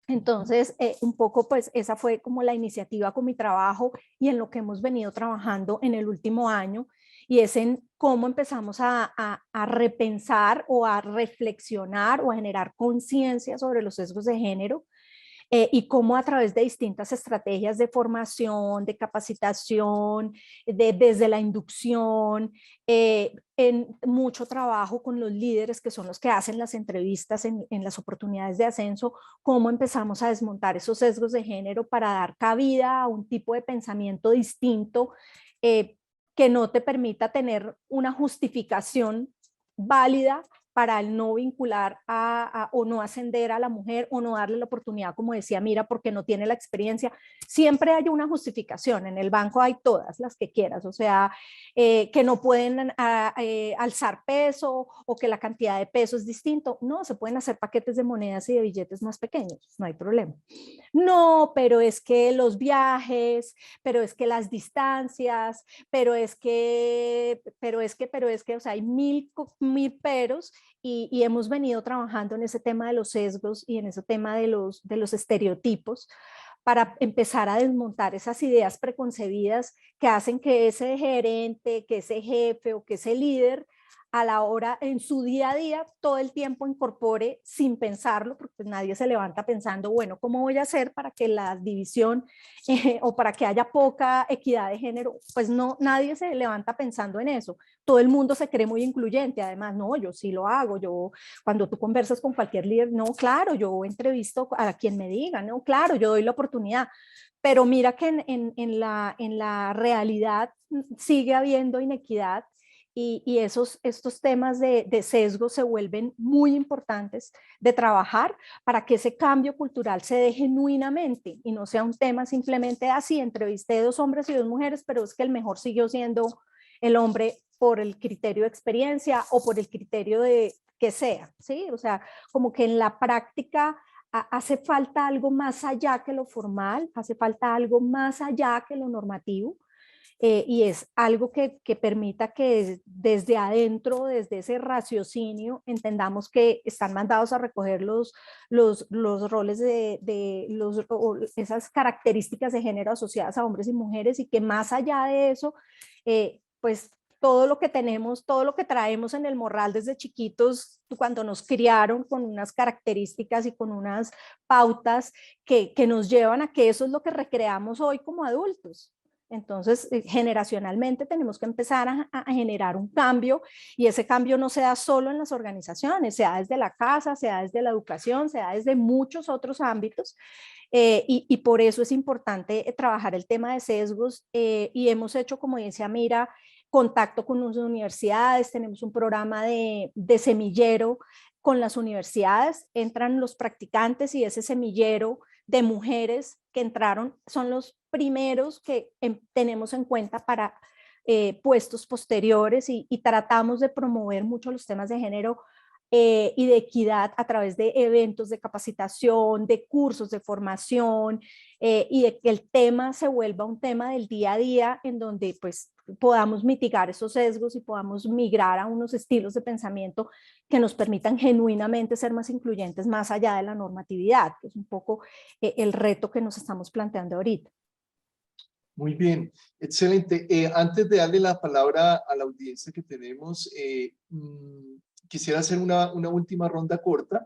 Entonces, un poco pues esa fue como la iniciativa con mi trabajo y en lo que hemos venido trabajando en el último año, y es en cómo empezamos a repensar o a reflexionar o a generar conciencia sobre los sesgos de género, y cómo a través de distintas estrategias de formación, de capacitación, desde la inducción, en mucho trabajo con los líderes que son los que hacen las entrevistas en las oportunidades de ascenso, cómo empezamos a desmontar esos sesgos de género para dar cabida a un tipo de pensamiento distinto, que no te permita tener una justificación válida para el no vincular o no ascender a la mujer o no darle la oportunidad, como decía Mira, porque no tiene la experiencia. Siempre hay una justificación, en el banco hay todas las que quieras, o sea, que no pueden alzar peso o que la cantidad de peso es distinto. No, se pueden hacer paquetes de monedas y de billetes más pequeños, no hay problema. No, pero es que los viajes, pero es que las distancias, pero es que, o sea, hay mil peros. Y hemos venido trabajando en ese tema de los sesgos y en ese tema de los estereotipos para empezar a desmontar esas ideas preconcebidas que hacen que ese gerente, que ese jefe o que ese líder a la hora, en su día a día, todo el tiempo incorpore sin pensarlo, porque pues nadie se levanta pensando, bueno, ¿cómo voy a hacer para que la división o para que haya poca equidad de género? Pues no, nadie se levanta pensando en eso. Todo el mundo se cree muy incluyente, además, no, yo sí lo hago, yo, cuando tú conversas con cualquier líder, no, claro, yo entrevisto a quien me diga, no, claro, yo doy la oportunidad, pero mira que en la realidad sigue habiendo inequidad, y estos temas de sesgo se vuelven muy importantes de trabajar para que ese cambio cultural se dé genuinamente y no sea un tema simplemente así, entrevisté 2 hombres y 2 mujeres, pero es que el mejor siguió siendo el hombre por el criterio de experiencia o por el criterio de que sea, ¿sí? O sea, como que en la práctica hace falta algo más allá que lo formal, hace falta algo más allá que lo normativo, y es algo que permita que desde adentro, desde ese raciocinio, entendamos que están mandados a recoger los roles esas características de género asociadas a hombres y mujeres, y que más allá de eso, pues todo lo que tenemos, todo lo que traemos en el morral desde chiquitos, cuando nos criaron con unas características y con unas pautas que nos llevan a que eso es lo que recreamos hoy como adultos. Entonces, generacionalmente tenemos que empezar a generar un cambio, y ese cambio no se da solo en las organizaciones, se da desde la casa, se da desde la educación, se da desde muchos otros ámbitos, y por eso es importante trabajar el tema de sesgos, y hemos hecho, como decía Mira, contacto con las universidades, tenemos un programa de semillero con las universidades, entran los practicantes y ese semillero de mujeres que entraron son los primeros que tenemos en cuenta para puestos posteriores, y tratamos de promover mucho los temas de género y de equidad a través de eventos de capacitación, de cursos de formación, y de que el tema se vuelva un tema del día a día, en donde pues podamos mitigar esos sesgos y podamos migrar a unos estilos de pensamiento que nos permitan genuinamente ser más incluyentes más allá de la normatividad, que es un poco el reto que nos estamos planteando ahorita. Muy bien, excelente. Antes de darle la palabra a la audiencia que tenemos, quisiera hacer una última ronda corta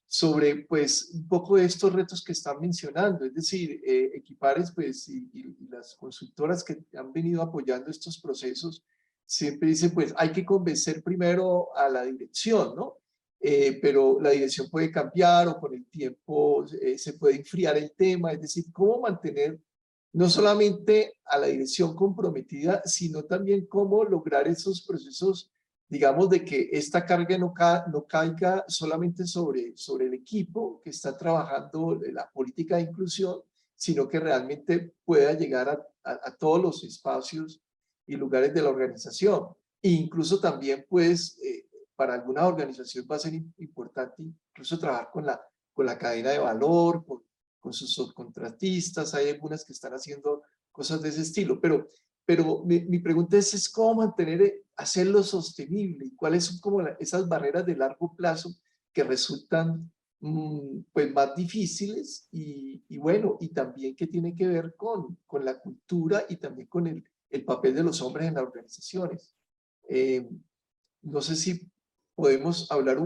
sobre pues un poco de estos retos que están mencionando, es decir, Equipares pues y las consultoras que han venido apoyando estos procesos siempre dicen pues hay que convencer primero a la dirección, ¿no? Pero la dirección puede cambiar o con el tiempo se puede enfriar el tema, es decir, cómo mantener no solamente a la dirección comprometida, sino también cómo lograr esos procesos, digamos, de que esta carga no caiga solamente sobre el equipo que está trabajando la política de inclusión, sino que realmente pueda llegar a todos los espacios y lugares de la organización. E incluso también, pues, para algunas organizaciones va a ser importante incluso trabajar con la cadena de valor, con sus subcontratistas, hay algunas que están haciendo cosas de ese estilo, pero mi pregunta es cómo mantener, hacerlo sostenible, y cuáles son como esas barreras de largo plazo que resultan pues más difíciles, y bueno, y también que tiene que ver con la cultura y también con el papel de los hombres en las organizaciones. No sé si podemos hablar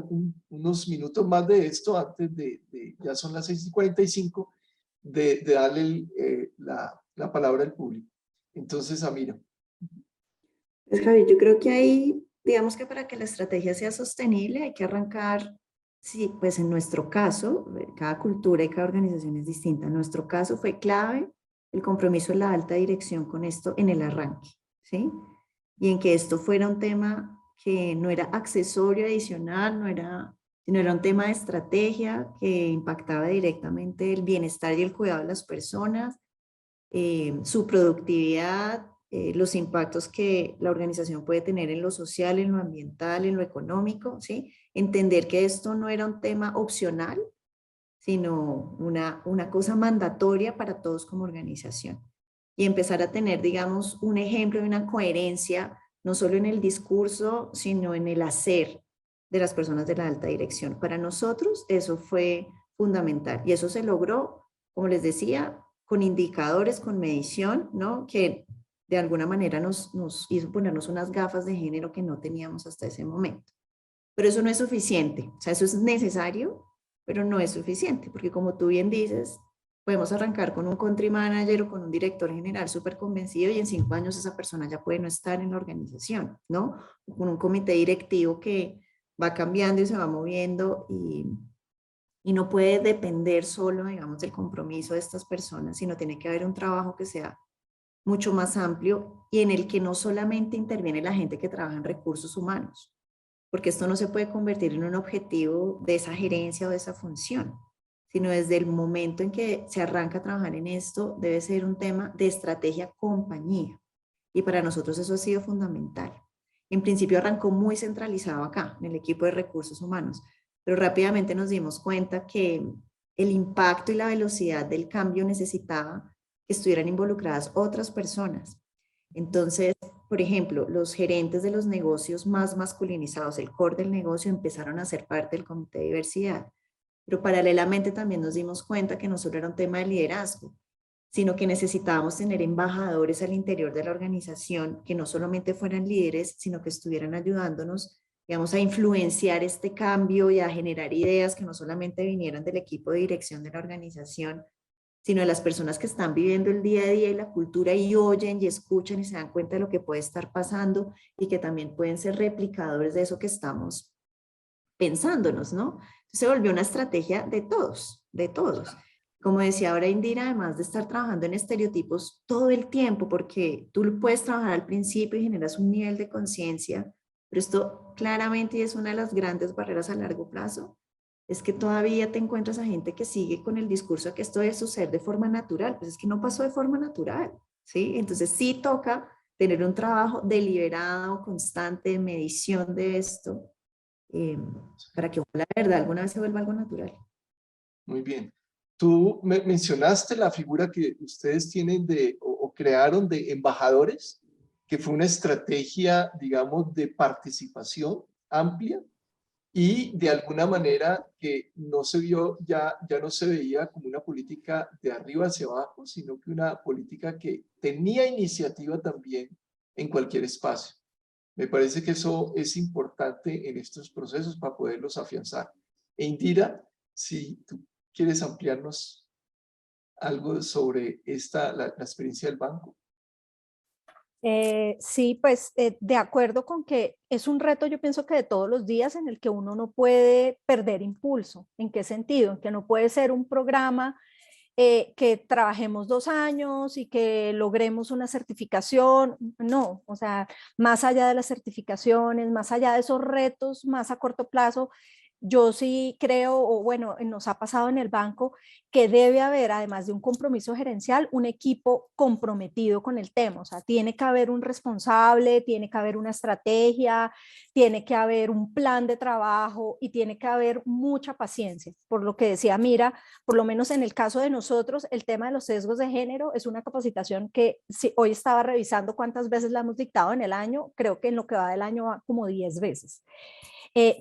unos minutos más de esto antes ya son las 6:45, de darle la palabra al público. Entonces, Amira. Pues, Javi, yo creo que ahí, digamos que para que la estrategia sea sostenible hay que arrancar, sí, pues en nuestro caso, cada cultura y cada organización es distinta. En nuestro caso fue clave el compromiso de la alta dirección con esto en el arranque, ¿sí? Y en que esto fuera un tema que no era accesorio adicional, sino era un tema de estrategia que impactaba directamente el bienestar y el cuidado de las personas, su productividad, los impactos que la organización puede tener en lo social, en lo ambiental, en lo económico, ¿sí? Entender que esto no era un tema opcional, sino una cosa mandatoria para todos como organización. Y empezar a tener, digamos, un ejemplo de una coherencia, no solo en el discurso, sino en el hacer de las personas de la alta dirección. Para nosotros eso fue fundamental, y eso se logró, como les decía, con indicadores, con medición, ¿no? Que de alguna manera nos hizo ponernos unas gafas de género que no teníamos hasta ese momento. Pero eso no es suficiente, o sea, eso es necesario, pero no es suficiente, porque como tú bien dices, podemos arrancar con un country manager o con un director general súper convencido, y en 5 años esa persona ya puede no estar en la organización, ¿no? O con un comité directivo que va cambiando y se va moviendo, y no puede depender solo, digamos, del compromiso de estas personas, sino tiene que haber un trabajo que sea mucho más amplio y en el que no solamente interviene la gente que trabaja en recursos humanos, porque esto no se puede convertir en un objetivo de esa gerencia o de esa función, sino desde el momento en que se arranca a trabajar en esto, debe ser un tema de estrategia compañía. Y para nosotros eso ha sido fundamental. En principio arrancó muy centralizado acá, en el equipo de recursos humanos, pero rápidamente nos dimos cuenta que el impacto y la velocidad del cambio necesitaba que estuvieran involucradas otras personas. Entonces, por ejemplo, los gerentes de los negocios más masculinizados, el core del negocio, empezaron a ser parte del comité de diversidad. Pero paralelamente también nos dimos cuenta que no solo era un tema de liderazgo, sino que necesitábamos tener embajadores al interior de la organización que no solamente fueran líderes, sino que estuvieran ayudándonos, digamos, a influenciar este cambio y a generar ideas que no solamente vinieran del equipo de dirección de la organización, sino de las personas que están viviendo el día a día y la cultura y oyen y escuchan y se dan cuenta de lo que puede estar pasando y que también pueden ser replicadores de eso que estamos pensándonos, ¿no? Se volvió una estrategia de todos, de todos. Como decía ahora Indira, además de estar trabajando en estereotipos todo el tiempo, porque tú puedes trabajar al principio y generas un nivel de conciencia, pero esto claramente es una de las grandes barreras a largo plazo, es que todavía te encuentras a gente que sigue con el discurso de que esto debe suceder de forma natural, pues es que no pasó de forma natural, ¿sí? Entonces sí toca tener un trabajo deliberado, constante, de medición de esto, para que la verdad alguna vez se vuelva algo natural. Muy bien. Tú mencionaste la figura que ustedes tienen o crearon de embajadores, que fue una estrategia, digamos, de participación amplia y de alguna manera que no se vio, ya no se veía como una política de arriba hacia abajo, sino que una política que tenía iniciativa también en cualquier espacio. Me parece que eso es importante en estos procesos para poderlos afianzar. E Indira, si tú quieres ampliarnos algo sobre la experiencia del banco. Sí, pues de acuerdo con que es un reto, yo pienso que de todos los días en el que uno no puede perder impulso. ¿En qué sentido? En que no puede ser un programa que trabajemos 2 años y que logremos una certificación. No, o sea, más allá de las certificaciones, más allá de esos retos más a corto plazo, yo sí creo, o bueno, nos ha pasado en el banco, que debe haber, además de un compromiso gerencial, un equipo comprometido con el tema. O sea, tiene que haber un responsable, tiene que haber una estrategia, tiene que haber un plan de trabajo y tiene que haber mucha paciencia. Por lo que decía Mira, por lo menos en el caso de nosotros, el tema de los sesgos de género es una capacitación que si hoy estaba revisando cuántas veces la hemos dictado en el año, creo que en lo que va del año va como 10 veces.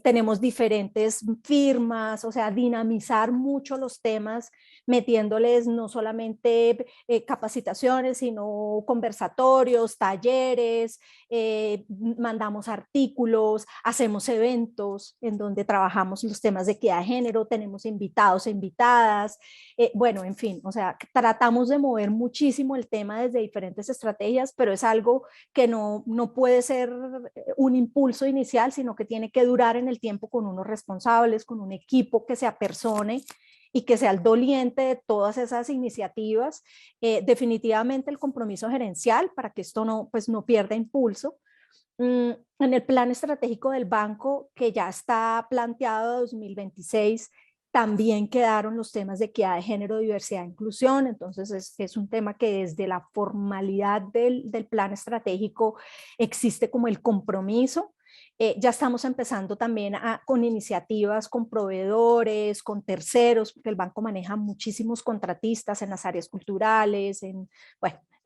Tenemos diferentes firmas, o sea, dinamizar mucho los temas, metiéndoles no solamente capacitaciones, sino conversatorios, talleres, mandamos artículos, hacemos eventos en donde trabajamos los temas de equidad de género, tenemos invitados e invitadas, bueno, en fin, o sea, tratamos de mover muchísimo el tema desde diferentes estrategias, pero es algo que no puede ser un impulso inicial, sino que tiene que durar en el tiempo con unos responsables, con un equipo que se apersone y que sea el doliente de todas esas iniciativas. Definitivamente el compromiso gerencial para que esto no pierda impulso. En el plan estratégico del banco, que ya está planteado 2026, también quedaron los temas de equidad de género, diversidad e inclusión. Entonces es un tema que desde la formalidad del plan estratégico existe como el compromiso. Ya estamos empezando también con iniciativas con proveedores, con terceros, porque el banco maneja muchísimos contratistas en las áreas culturales,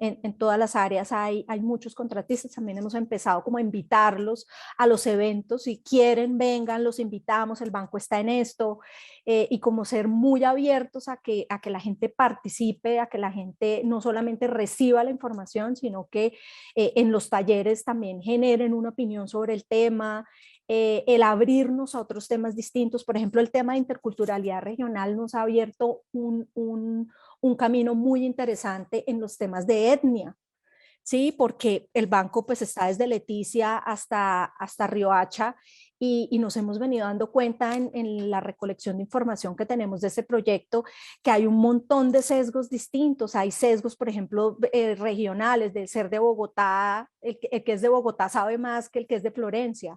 en todas las áreas hay muchos contratistas. También hemos empezado como a invitarlos a los eventos, si quieren vengan, los invitamos, el banco está en esto, y como ser muy abiertos a que la gente participe, a que la gente no solamente reciba la información, sino que en los talleres también generen una opinión sobre el tema, el abrirnos a otros temas distintos. Por ejemplo, el tema de interculturalidad regional nos ha abierto un camino muy interesante en los temas de etnia, ¿sí? Porque el banco pues está desde Leticia hasta Riohacha y nos hemos venido dando cuenta en la recolección de información que tenemos de este proyecto que hay un montón de sesgos distintos. Hay sesgos, por ejemplo, regionales, de ser de Bogotá, el que es de Bogotá sabe más que el que es de Florencia.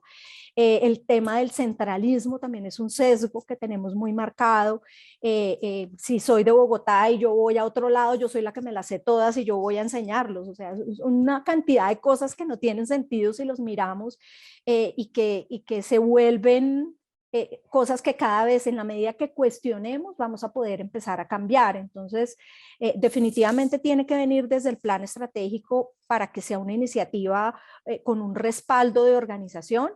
El tema del centralismo también es un sesgo que tenemos muy marcado. Si soy de Bogotá y yo voy a otro lado, yo soy la que me las sé todas y yo voy a enseñarlos. O sea, es una cantidad de cosas que no tienen sentido si los miramos y que se vuelven cosas que cada vez en la medida que cuestionemos vamos a poder empezar a cambiar. Entonces, definitivamente tiene que venir desde el plan estratégico para que sea una iniciativa con un respaldo de organización.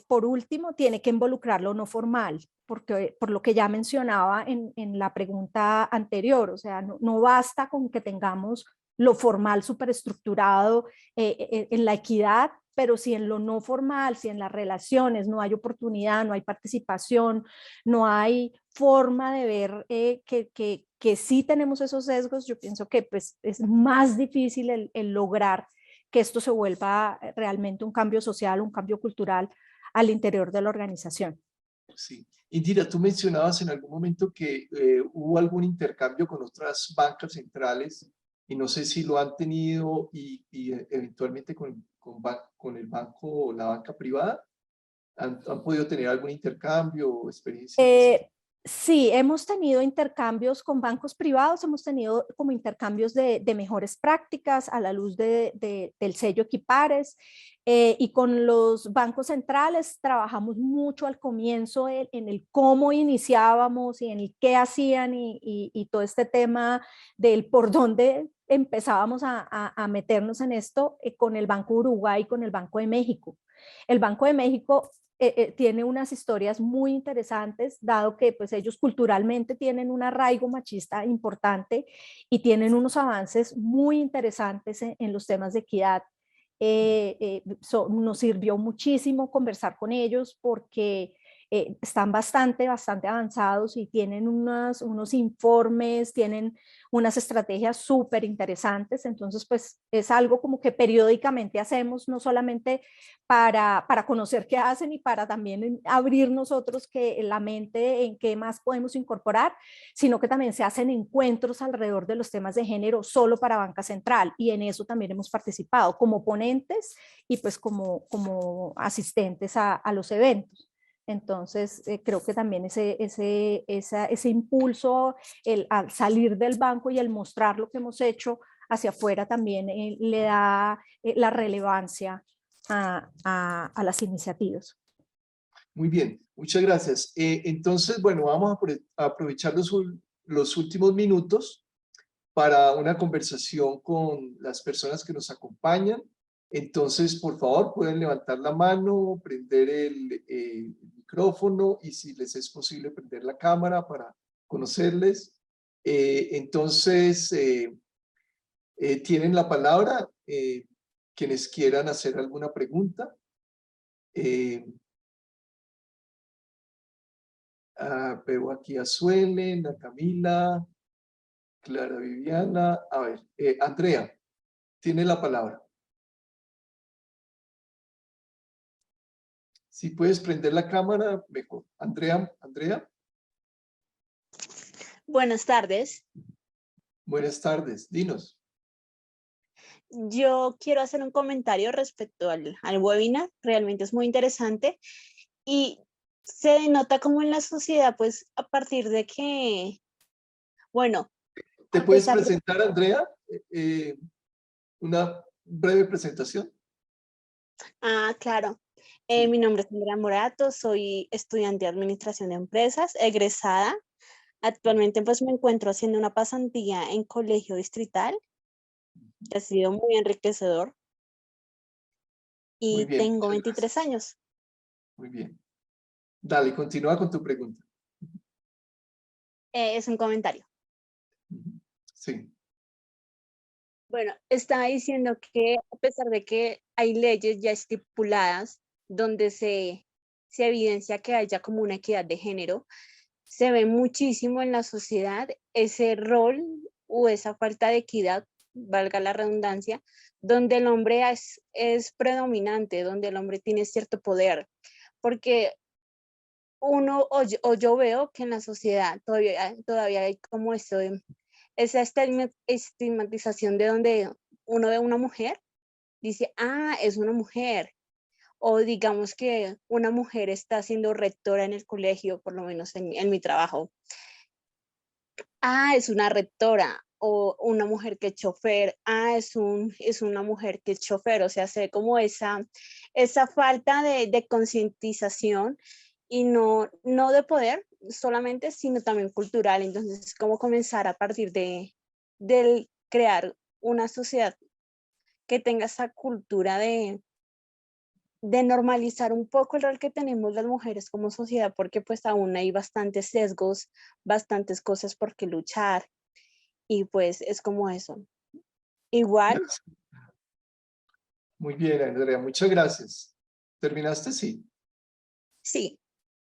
Por último, tiene que involucrar lo no formal, porque por lo que ya mencionaba en la pregunta anterior, o sea, no basta con que tengamos lo formal superestructurado en la equidad, pero si en lo no formal, si en las relaciones no hay oportunidad, no hay participación, no hay forma de ver que sí tenemos esos sesgos, yo pienso que pues, es más difícil el lograr que esto se vuelva realmente un cambio social, un cambio cultural al interior de la organización. Sí. Indira, tú mencionabas en algún momento que hubo algún intercambio con otras bancas centrales y no sé si lo han tenido y eventualmente con el banco o la banca privada. ¿Han podido tener algún intercambio o experiencias? Sí, hemos tenido intercambios con bancos privados, hemos tenido como intercambios de mejores prácticas a la luz del sello Equipares, y con los bancos centrales trabajamos mucho al comienzo en el cómo iniciábamos y en el qué hacían y todo este tema del por dónde empezábamos a meternos en esto con el Banco Uruguay y con el Banco de México. El Banco de México tiene unas historias muy interesantes, dado que pues ellos culturalmente tienen un arraigo machista importante y tienen unos avances muy interesantes en los temas de equidad. Nos sirvió muchísimo conversar con ellos porque están bastante avanzados y tienen unos informes, tienen unas estrategias súper interesantes. Entonces, pues es algo como que periódicamente hacemos, no solamente para conocer qué hacen y para también abrir nosotros la mente en qué más podemos incorporar, sino que también se hacen encuentros alrededor de los temas de género solo para Banca Central, y en eso también hemos participado como ponentes y pues como asistentes a los eventos. Entonces, creo que también ese impulso, al salir del banco y el mostrar lo que hemos hecho hacia afuera también le da la relevancia a las iniciativas. Muy bien, muchas gracias. Entonces, bueno, vamos a aprovechar los últimos minutos para una conversación con las personas que nos acompañan. Entonces, por favor, pueden levantar la mano, prender el micrófono y si les es posible prender la cámara para conocerles. Entonces, tienen la palabra quienes quieran hacer alguna pregunta. Veo aquí a Suelen, a Camila, Clara Viviana. A ver, Andrea, tiene la palabra. Si puedes prender la cámara, mejor. Andrea. Buenas tardes. Buenas tardes, dinos. Yo quiero hacer un comentario respecto al webinar. Realmente es muy interesante y se denota como en la sociedad, pues a partir de que, bueno, ¿Te a puedes pesar de... presentar, Andrea? Una breve presentación. Claro. Sí. Mi nombre es Andrea Morato, soy estudiante de Administración de Empresas, egresada. Actualmente pues me encuentro haciendo una pasantía en Colegio Distrital, que ha sido muy enriquecedor, Muy y bien, tengo muchas 23 gracias. años. Muy bien. Dale, continúa con tu pregunta. Es un comentario. Sí. Bueno, estaba diciendo que a pesar de que hay leyes ya estipuladas donde se evidencia que haya como una equidad de género, se ve muchísimo en la sociedad ese rol o esa falta de equidad valga la redundancia, donde el hombre es predominante, donde el hombre tiene cierto poder, porque yo veo que en la sociedad todavía hay como esa estigmatización de donde uno ve a una mujer, dice, ah, es una mujer, o digamos que una mujer está siendo rectora en el colegio, por lo menos en mi trabajo. Ah, es una rectora, o una mujer que es chofer, ah, es una mujer que es chofer, o sea, se ve como esa falta de concientización y no de poder solamente, sino también cultural. Entonces, cómo comenzar a partir del crear una sociedad que tenga esa cultura de normalizar un poco el rol que tenemos las mujeres como sociedad, porque pues aún hay bastantes sesgos, bastantes cosas por qué luchar, y pues es como eso. Igual, Muy bien, Andrea, muchas gracias. ¿Terminaste? Sí. sí.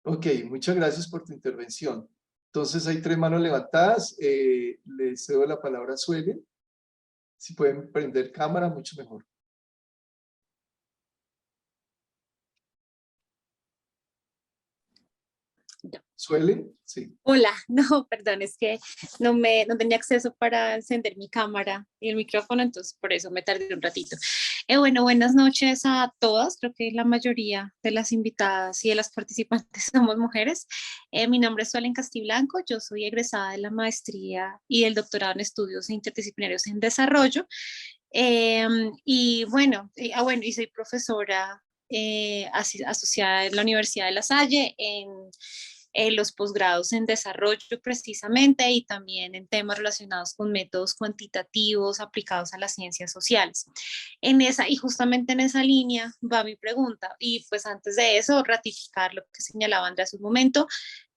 Ok, muchas gracias por tu intervención. Entonces hay 3 manos levantadas. Le cedo la palabra a Suele. Si pueden prender cámara, mucho mejor. ¿Suele? Sí. Hola, no, perdón, es que no tenía acceso para encender mi cámara y el micrófono, entonces por eso me tardé un ratito. Bueno, buenas noches a todas, creo que la mayoría de las invitadas y de las participantes somos mujeres. Mi nombre es Suelen Castiblanco, yo soy egresada de la maestría y el doctorado en estudios interdisciplinarios en desarrollo. Y bueno, y soy profesora asociada en la Universidad de La Salle en los posgrados en desarrollo precisamente y también en temas relacionados con métodos cuantitativos aplicados a las ciencias sociales. Y justamente en esa línea va mi pregunta. Y pues antes de eso, ratificar lo que señalaba Andrea hace un momento.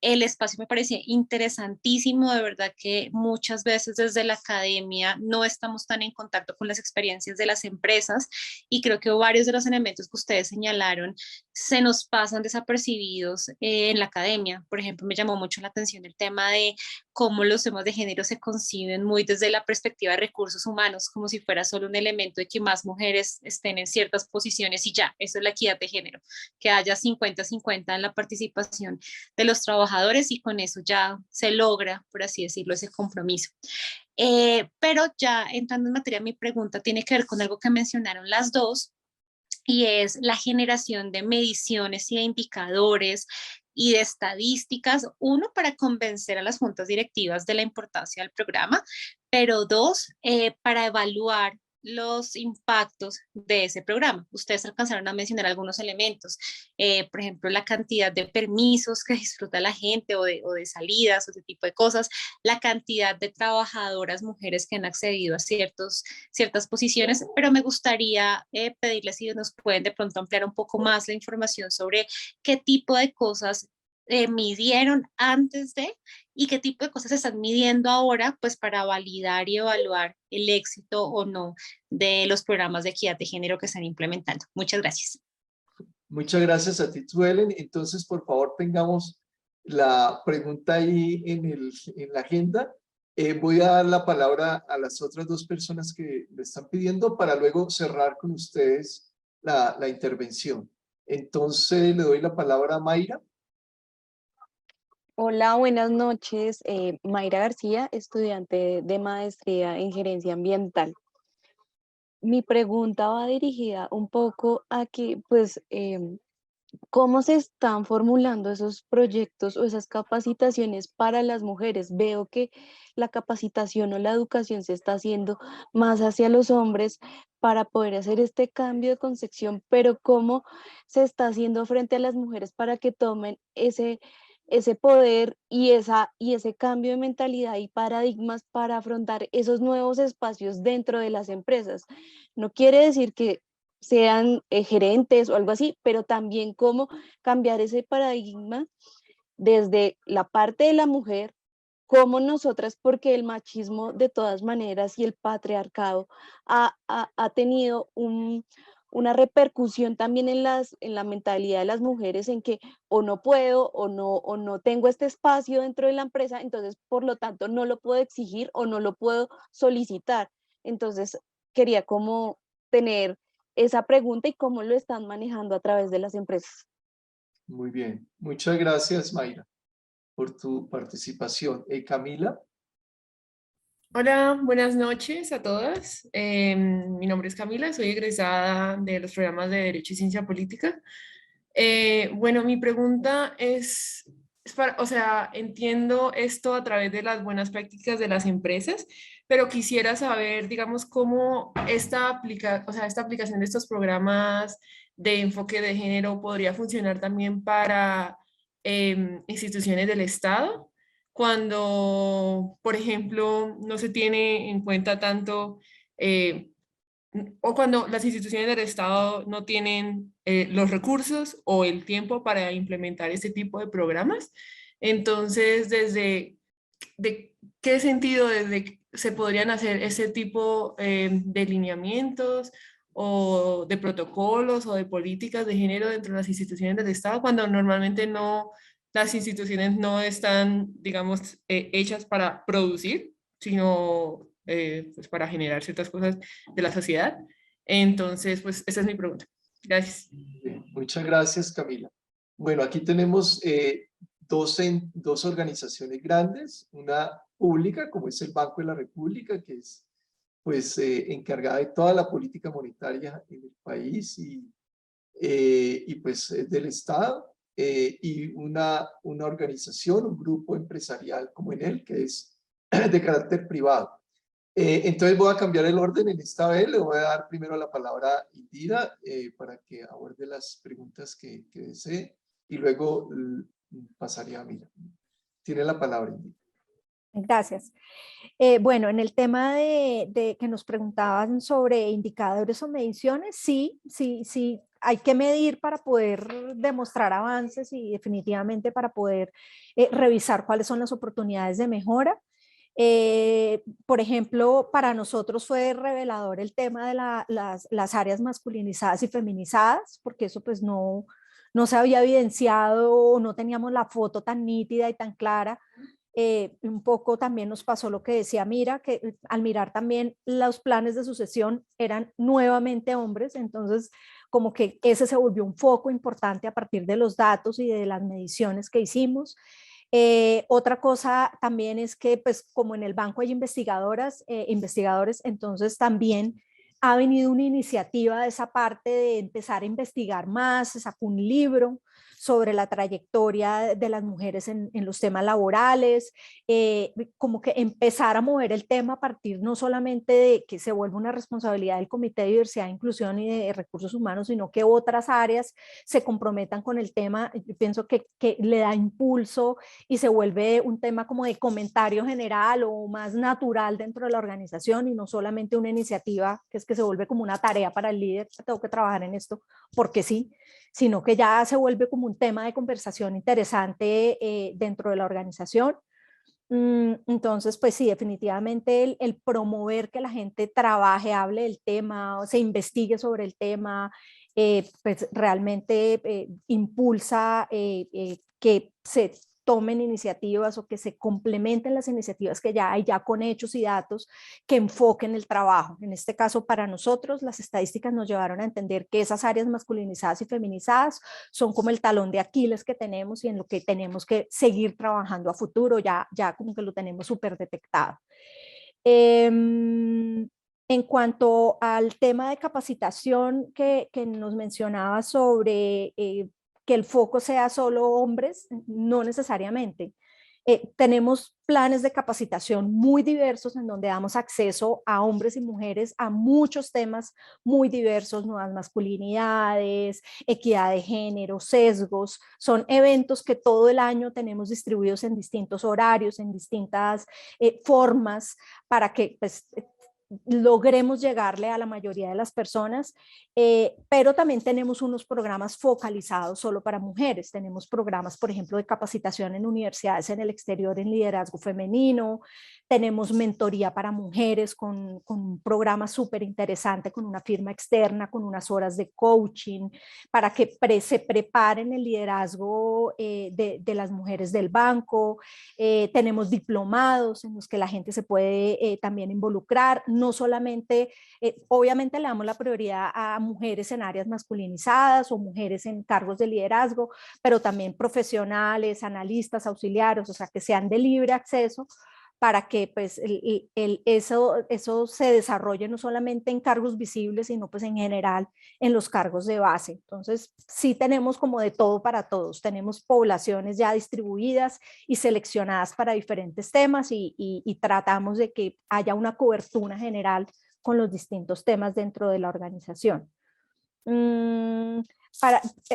El espacio me parecía interesantísimo, de verdad que muchas veces desde la academia no estamos tan en contacto con las experiencias de las empresas y creo que varios de los elementos que ustedes señalaron se nos pasan desapercibidos en la academia. Por ejemplo, me llamó mucho la atención el tema de cómo los temas de género se conciben muy desde la perspectiva de recursos humanos, como si fuera solo un elemento de que más mujeres estén en ciertas posiciones y ya, eso es la equidad de género, que haya 50-50 en la participación de los trabajadores y con eso ya se logra, por así decirlo, ese compromiso. Pero ya entrando en materia, mi pregunta tiene que ver con algo que mencionaron las dos, y es la generación de mediciones y de indicadores y de estadísticas, uno, para convencer a las juntas directivas de la importancia del programa, pero dos, para evaluar los impactos de ese programa. Ustedes alcanzaron a mencionar algunos elementos, por ejemplo, la cantidad de permisos que disfruta la gente o de salidas o ese tipo de cosas, la cantidad de trabajadoras mujeres que han accedido a ciertas posiciones, pero me gustaría pedirles si nos pueden de pronto ampliar un poco más la información sobre qué tipo de cosas midieron antes de y qué tipo de cosas se están midiendo ahora, pues para validar y evaluar el éxito o no de los programas de equidad de género que están implementando. Muchas gracias. Muchas gracias a ti, Suelen. Entonces, por favor, tengamos la pregunta ahí en la agenda. Voy a dar la palabra a las otras 2 personas que le están pidiendo para luego cerrar con ustedes la intervención. Entonces, le doy la palabra a Mayra. Hola, buenas noches. Mayra García, estudiante de maestría en gerencia ambiental. Mi pregunta va dirigida un poco a que, pues, ¿cómo se están formulando esos proyectos o esas capacitaciones para las mujeres? Veo que la capacitación o la educación se está haciendo más hacia los hombres para poder hacer este cambio de concepción, pero ¿cómo se está haciendo frente a las mujeres para que tomen ese poder y ese cambio de mentalidad y paradigmas para afrontar esos nuevos espacios dentro de las empresas? No quiere decir que sean gerentes o algo así, pero también cómo cambiar ese paradigma desde la parte de la mujer, como nosotras, porque el machismo de todas maneras y el patriarcado ha tenido una repercusión también en la mentalidad de las mujeres, en que o no puedo o no tengo este espacio dentro de la empresa, entonces por lo tanto no lo puedo exigir o no lo puedo solicitar. Entonces, quería como tener esa pregunta y cómo lo están manejando a través de las empresas. Muy bien. Muchas gracias, Mayra, por tu participación. Camila. Hola, buenas noches a todas. Mi nombre es Camila, soy egresada de los programas de Derecho y Ciencia Política. Bueno, mi pregunta es para, o sea, entiendo esto a través de las buenas prácticas de las empresas, pero quisiera saber, digamos, cómo esta aplicación de estos programas de enfoque de género podría funcionar también para instituciones del Estado cuando, por ejemplo, no se tiene en cuenta tanto, o cuando las instituciones del Estado no tienen los recursos o el tiempo para implementar este tipo de programas. Entonces, ¿de qué sentido se podrían hacer ese tipo de lineamientos o de protocolos o de políticas de género dentro de las instituciones del Estado cuando normalmente no, las instituciones no están, digamos, hechas para producir, sino pues para generar ciertas cosas de la sociedad? Entonces, pues esa es mi pregunta. Gracias. Bien, muchas gracias, Camila. Bueno, aquí tenemos dos organizaciones grandes, una pública, como es el Banco de la República, que es pues encargada de toda la política monetaria en el país y pues del Estado, y una organización, un grupo empresarial como en él, que es de carácter privado. Entonces voy a cambiar el orden en esta vez, le voy a dar primero la palabra a Indira para que aborde las preguntas que desee y luego pasaría a Mira. Tiene la palabra, Indira. Gracias. Bueno, en el tema de que nos preguntaban sobre indicadores o mediciones, sí, hay que medir para poder demostrar avances y definitivamente para poder revisar cuáles son las oportunidades de mejora. Por ejemplo, para nosotros fue revelador el tema de las áreas masculinizadas y feminizadas, porque eso pues no se había evidenciado, no teníamos la foto tan nítida y tan clara. Un poco también nos pasó lo que decía Mira, que al mirar también los planes de sucesión eran nuevamente hombres, entonces como que ese se volvió un foco importante a partir de los datos y de las mediciones que hicimos. Otra cosa también es que, pues, como en el banco hay investigadores, entonces también ha venido una iniciativa de esa parte de empezar a investigar más, se sacó un libro sobre la trayectoria de las mujeres en los temas laborales, como que empezar a mover el tema a partir no solamente de que se vuelva una responsabilidad del Comité de Diversidad, Inclusión y de Recursos Humanos, sino que otras áreas se comprometan con el tema. Yo pienso que le da impulso y se vuelve un tema como de comentario general o más natural dentro de la organización y no solamente una iniciativa que es que se vuelve como una tarea para el líder, tengo que trabajar en esto porque sí, sino que ya se vuelve como un tema de conversación interesante dentro de la organización. Entonces, pues sí, definitivamente el promover que la gente trabaje, hable del tema, o se investigue sobre el tema, pues realmente impulsa que se tomen iniciativas o que se complementen las iniciativas que ya hay, ya con hechos y datos que enfoquen el trabajo. En este caso, para nosotros, las estadísticas nos llevaron a entender que esas áreas masculinizadas y feminizadas son como el talón de Aquiles que tenemos y en lo que tenemos que seguir trabajando a futuro, ya como que lo tenemos súper detectado. En cuanto al tema de capacitación que nos mencionaba sobre que el foco sea solo hombres, no necesariamente. Tenemos planes de capacitación muy diversos en donde damos acceso a hombres y mujeres a muchos temas muy diversos, nuevas masculinidades, equidad de género, sesgos. Son eventos que todo el año tenemos distribuidos en distintos horarios, en distintas formas para que pues, logremos llegarle a la mayoría de las personas, pero también tenemos unos programas focalizados solo para mujeres. Tenemos programas, por ejemplo, de capacitación en universidades en el exterior en liderazgo femenino, tenemos mentoría para mujeres con un programa súper interesante, con una firma externa, con unas horas de coaching, para que se preparen el liderazgo de las mujeres del banco. Tenemos diplomados en los que la gente se puede también involucrar. no solamente, obviamente le damos la prioridad a mujeres en áreas masculinizadas o mujeres en cargos de liderazgo, pero también profesionales, analistas, auxiliares, o sea, que sean de libre acceso, para que pues eso se desarrolle no solamente en cargos visibles, sino pues en general en los cargos de base. Entonces sí tenemos como de todo para todos, tenemos poblaciones ya distribuidas y seleccionadas para diferentes temas y tratamos de que haya una cobertura general con los distintos temas dentro de la organización.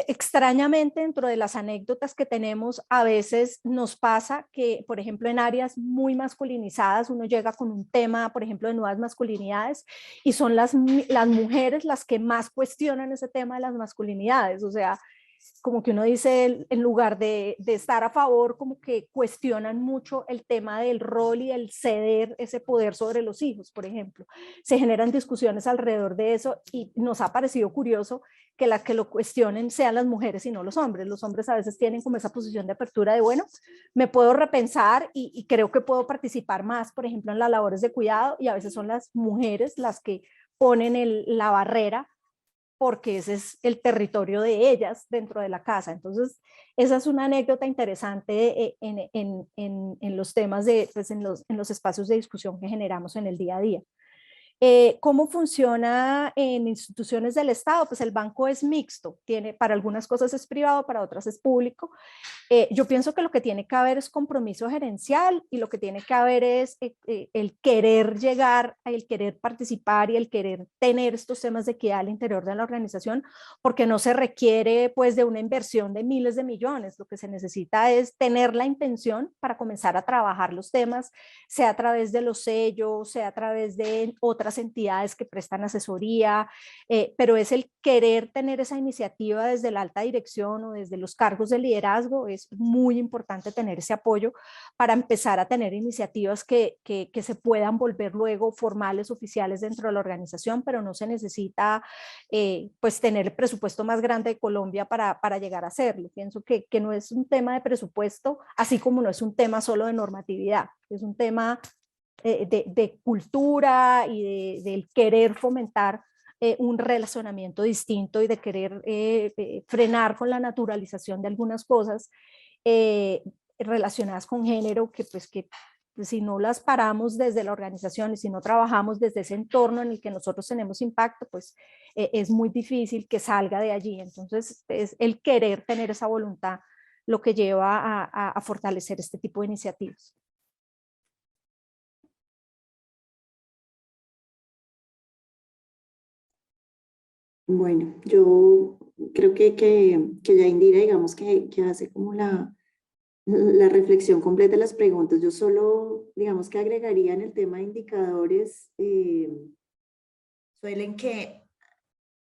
Extrañamente, dentro de las anécdotas que tenemos, a veces nos pasa que, por ejemplo, en áreas muy masculinizadas, uno llega con un tema, por ejemplo, de nuevas masculinidades, y son las mujeres las que más cuestionan ese tema de las masculinidades. O sea, como que uno dice, en lugar de estar a favor, como que cuestionan mucho el tema del rol y el ceder ese poder sobre los hijos, por ejemplo. Se generan discusiones alrededor de eso y nos ha parecido curioso que las que lo cuestionen sean las mujeres y no los hombres. Los hombres a veces tienen como esa posición de apertura de, bueno, me puedo repensar y creo que puedo participar más, por ejemplo, en las labores de cuidado, y a veces son las mujeres las que ponen la barrera, porque ese es el territorio de ellas dentro de la casa. Entonces, esa es una anécdota interesante en los temas pues en los espacios de discusión que generamos en el día a día. ¿Cómo funciona en instituciones del Estado? Pues el banco es mixto, para algunas cosas es privado, para otras es público. Yo pienso que lo que tiene que haber es compromiso gerencial, y lo que tiene que haber es el querer llegar, el querer participar y el querer tener estos temas de equidad al interior de la organización, porque no se requiere pues de una inversión de miles de millones. Lo que se necesita es tener la intención para comenzar a trabajar los temas, sea a través de los sellos, sea a través de otras entidades que prestan asesoría, pero es el querer tener esa iniciativa desde la alta dirección o desde los cargos de liderazgo. Es muy importante tener ese apoyo para empezar a tener iniciativas que se puedan volver luego formales, oficiales dentro de la organización, pero no se necesita pues tener el presupuesto más grande de Colombia para llegar a hacerlo. Pienso que no es un tema de presupuesto, así como no es un tema solo de normatividad, es un tema de cultura y del querer fomentar un relacionamiento distinto y de querer frenar con la naturalización de algunas cosas relacionadas con género, que pues si no las paramos desde la organización y si no trabajamos desde ese entorno en el que nosotros tenemos impacto, pues es muy difícil que salga de allí. Entonces es el querer tener esa voluntad lo que lleva a fortalecer este tipo de iniciativas. Bueno, yo creo que ya Indira, digamos que hace como la reflexión completa de las preguntas. Yo solo, digamos que agregaría en el tema de indicadores, suelen que,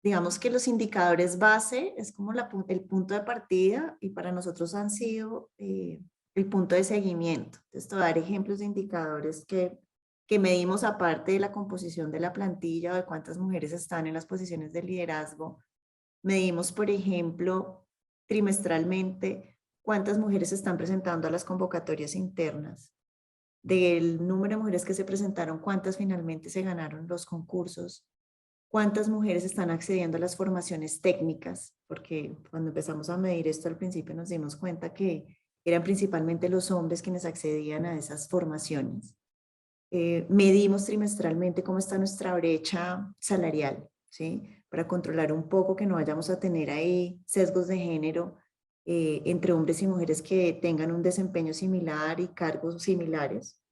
digamos que los indicadores base es como el punto de partida, y para nosotros han sido el punto de seguimiento. Entonces, te voy a dar ejemplos de indicadores que medimos aparte de la composición de la plantilla o de cuántas mujeres están en las posiciones de liderazgo. Medimos, por ejemplo, trimestralmente cuántas mujeres se están presentando a las convocatorias internas. Del número de mujeres que se presentaron, cuántas finalmente se ganaron los concursos, cuántas mujeres están accediendo a las formaciones técnicas, porque cuando empezamos a medir esto al principio nos dimos cuenta que eran principalmente los hombres quienes accedían a esas formaciones. Medimos trimestralmente cómo está nuestra brecha salarial, ¿sí? Para controlar un poco que no vayamos a tener ahí sesgos de género entre hombres y mujeres que tengan un desempeño similar y cargos similares.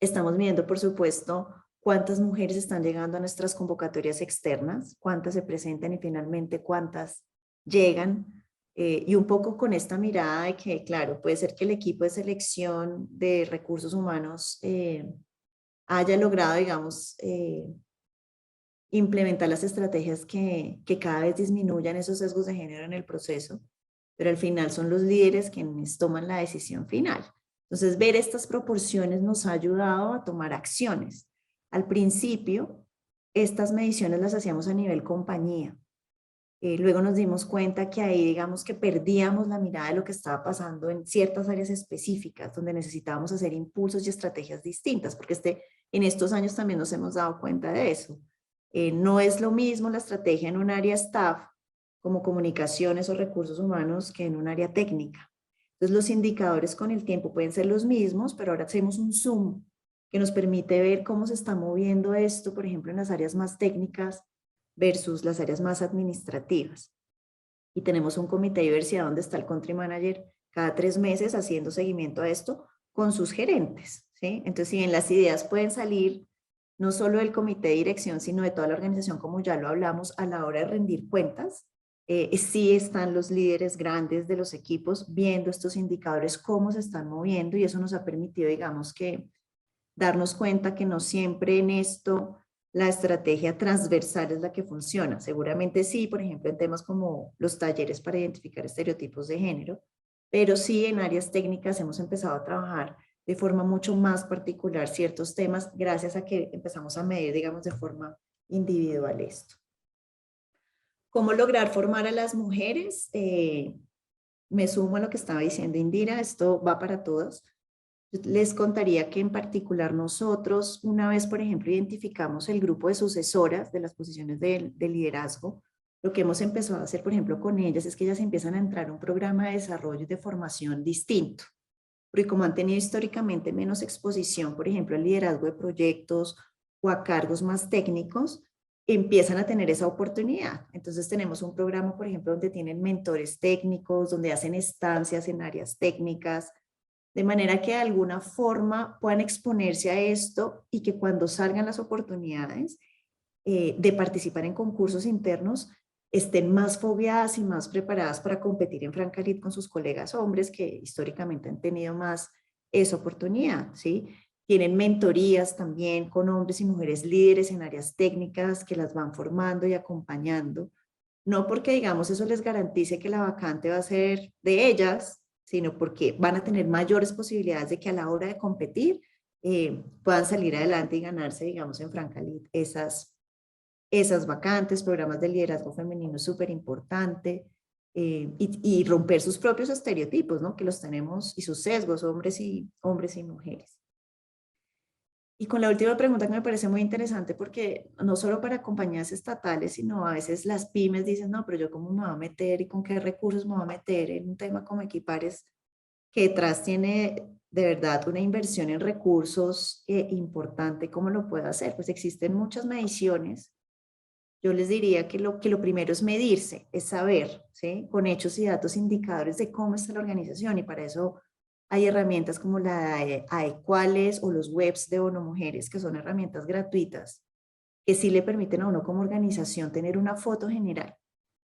Estamos midiendo, por supuesto, cuántas mujeres están llegando a nuestras convocatorias externas, cuántas se presentan y finalmente cuántas llegan. Y un poco con esta mirada de que, claro, puede ser que el equipo de selección de recursos humanos haya logrado, digamos, implementar las estrategias que cada vez disminuyan esos sesgos de género en el proceso, pero al final son los líderes quienes toman la decisión final. Entonces, ver estas proporciones nos ha ayudado a tomar acciones. Al principio, estas mediciones las hacíamos a nivel compañía. Luego nos dimos cuenta que ahí, digamos que perdíamos la mirada de lo que estaba pasando en ciertas áreas específicas, donde necesitábamos hacer impulsos y estrategias distintas, porque en estos años también nos hemos dado cuenta de eso. No es lo mismo la estrategia en un área staff, como comunicaciones o recursos humanos, que en un área técnica. Entonces los indicadores con el tiempo pueden ser los mismos, pero ahora hacemos un zoom que nos permite ver cómo se está moviendo esto, por ejemplo, en las áreas más técnicas versus las áreas más administrativas. Y tenemos un comité de diversidad donde está el country manager cada 3 meses haciendo seguimiento a esto con sus gerentes, ¿sí? Entonces, si bien las ideas pueden salir no solo del comité de dirección, sino de toda la organización, como ya lo hablamos, a la hora de rendir cuentas, sí están los líderes grandes de los equipos viendo estos indicadores, cómo se están moviendo, y eso nos ha permitido, digamos, que darnos cuenta que no siempre en esto la estrategia transversal es la que funciona. Seguramente sí, por ejemplo, en temas como los talleres para identificar estereotipos de género, pero sí en áreas técnicas hemos empezado a trabajar de forma mucho más particular ciertos temas gracias a que empezamos a medir, digamos, de forma individual esto. ¿Cómo lograr formar a las mujeres? Me sumo a lo que estaba diciendo Indira, esto va para todos. Les contaría que en particular nosotros, una vez, por ejemplo, identificamos el grupo de sucesoras de las posiciones de liderazgo, lo que hemos empezado a hacer, por ejemplo, con ellas es que ellas empiezan a entrar a un programa de desarrollo y de formación distinto. Porque como han tenido históricamente menos exposición, por ejemplo, al liderazgo de proyectos o a cargos más técnicos, empiezan a tener esa oportunidad. Entonces tenemos un programa, por ejemplo, donde tienen mentores técnicos, donde hacen estancias en áreas técnicas, de manera que de alguna forma puedan exponerse a esto y que cuando salgan las oportunidades de participar en concursos internos, estén más fogueadas y más preparadas para competir en franca lid con sus colegas hombres que históricamente han tenido más esa oportunidad, ¿sí? Tienen mentorías también con hombres y mujeres líderes en áreas técnicas que las van formando y acompañando. No porque, digamos, eso les garantice que la vacante va a ser de ellas, sino porque van a tener mayores posibilidades de que a la hora de competir puedan salir adelante y ganarse, digamos, en franca lid esas vacantes. Programas de liderazgo femenino súper importante, y romper sus propios estereotipos, ¿no? Que los tenemos, y sus sesgos, hombres y mujeres. Y con la última pregunta, que me parece muy interesante, porque no solo para compañías estatales, sino a veces las pymes dicen, no, pero yo cómo me voy a meter y con qué recursos me voy a meter en un tema como Equipares, que detrás tiene de verdad una inversión en recursos importante. ¿Cómo lo puedo hacer? Pues existen muchas mediciones. Yo les diría que lo primero es medirse, es saber, ¿sí? Con hechos y datos, indicadores de cómo está la organización, y para eso hay herramientas como la AEQuales o los webs de ONU Mujeres, que son herramientas gratuitas, que sí le permiten a uno como organización tener una foto general,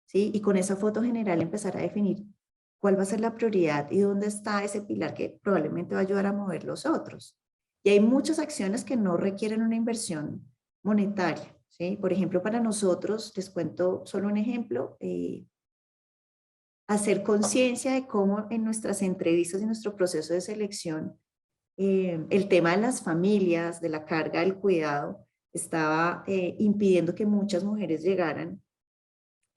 ¿sí? Y con esa foto general empezar a definir cuál va a ser la prioridad y dónde está ese pilar que probablemente va a ayudar a mover los otros. Y hay muchas acciones que no requieren una inversión monetaria, ¿sí? Por ejemplo, para nosotros, les cuento solo un ejemplo, hacer conciencia de cómo en nuestras entrevistas y nuestro proceso de selección, el tema de las familias, de la carga del cuidado, estaba impidiendo que muchas mujeres llegaran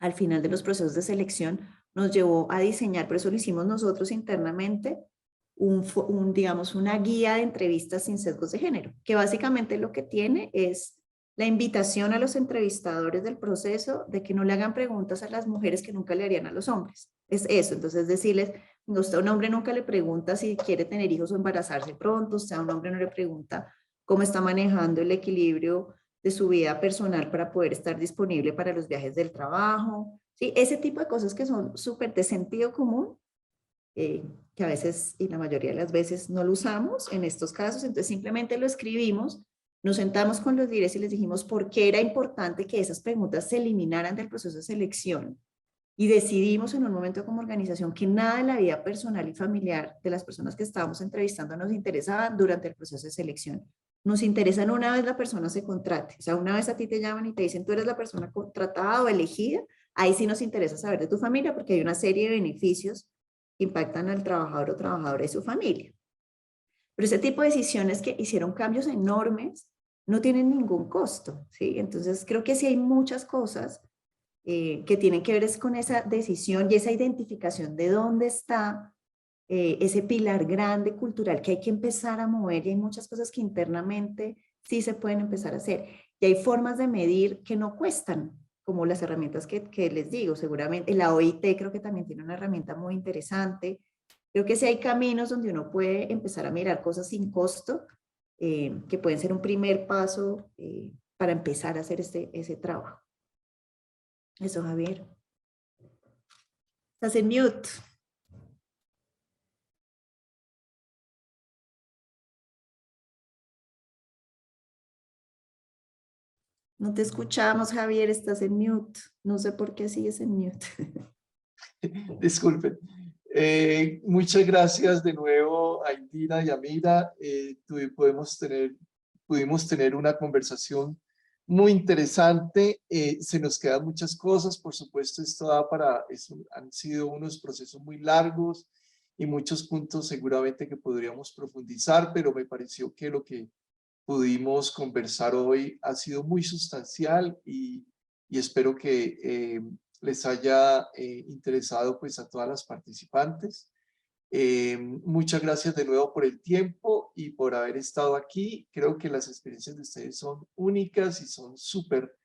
al final de los procesos de selección. Nos llevó a diseñar, por eso lo hicimos nosotros internamente, digamos, una guía de entrevistas sin sesgos de género, que básicamente lo que tiene es la invitación a los entrevistadores del proceso de que no le hagan preguntas a las mujeres que nunca le harían a los hombres. Es eso, entonces decirles, usted a un hombre nunca le pregunta si quiere tener hijos o embarazarse pronto, usted a un hombre no le pregunta cómo está manejando el equilibrio de su vida personal para poder estar disponible para los viajes del trabajo, ¿sí? Ese tipo de cosas que son súper de sentido común, que a veces y la mayoría de las veces no lo usamos en estos casos. Entonces simplemente lo escribimos, nos sentamos con los líderes y les dijimos por qué era importante que esas preguntas se eliminaran del proceso de selección, y decidimos en un momento como organización que nada de la vida personal y familiar de las personas que estábamos entrevistando nos interesaban durante el proceso de selección. Nos interesan una vez la persona se contrate, o sea, una vez a ti te llaman y te dicen tú eres la persona contratada o elegida, ahí sí nos interesa saber de tu familia, porque hay una serie de beneficios que impactan al trabajador o trabajadora y su familia. Pero ese tipo de decisiones que hicieron cambios enormes no tienen ningún costo, ¿sí? Entonces creo que sí hay muchas cosas que tienen que ver es con esa decisión y esa identificación de dónde está ese pilar grande cultural que hay que empezar a mover, y hay muchas cosas que internamente sí se pueden empezar a hacer. Y hay formas de medir que no cuestan, como las herramientas que les digo, seguramente. La OIT creo que también tiene una herramienta muy interesante. Creo que sí hay caminos donde uno puede empezar a mirar cosas sin costo, que pueden ser un primer paso para empezar a hacer ese trabajo. Eso, Javier. Estás en mute. No te escuchamos, Javier, estás en mute. No sé por qué sigues en mute. Disculpen. Muchas gracias de nuevo a Indira y a Mira. Pudimos tener una conversación muy interesante. Se nos quedan muchas cosas. Por supuesto, han sido unos procesos muy largos y muchos puntos seguramente que podríamos profundizar, pero me pareció que lo que pudimos conversar hoy ha sido muy sustancial y espero que les haya interesado pues a todas las participantes. Muchas gracias de nuevo por el tiempo y por haber estado aquí. Creo que las experiencias de ustedes son únicas y son súper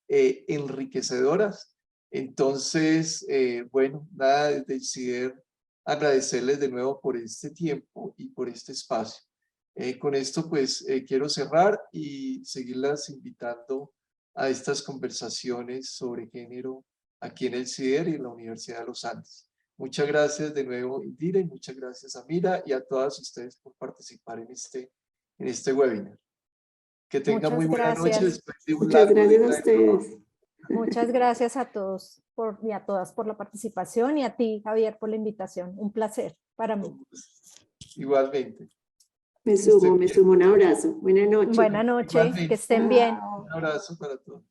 enriquecedoras. Entonces, bueno, nada, decidir agradecerles de nuevo por este tiempo y por este espacio. Con esto pues quiero cerrar y seguirlas invitando a estas conversaciones sobre género aquí en el CIDER y en la Universidad de los Andes. Muchas gracias de nuevo, Indira, y muchas gracias a Mira y a todas ustedes por participar en este webinar. Que tengan muy buena noche después de un Muchas largo gracias día a de trabajo. ustedes. Muchas gracias a todos y a todas por la participación y a ti, Javier, por la invitación. Un placer para mí. Igualmente. Me sumo, un abrazo. Buenas noches. Buenas noches, que estén bien. Un abrazo para todos.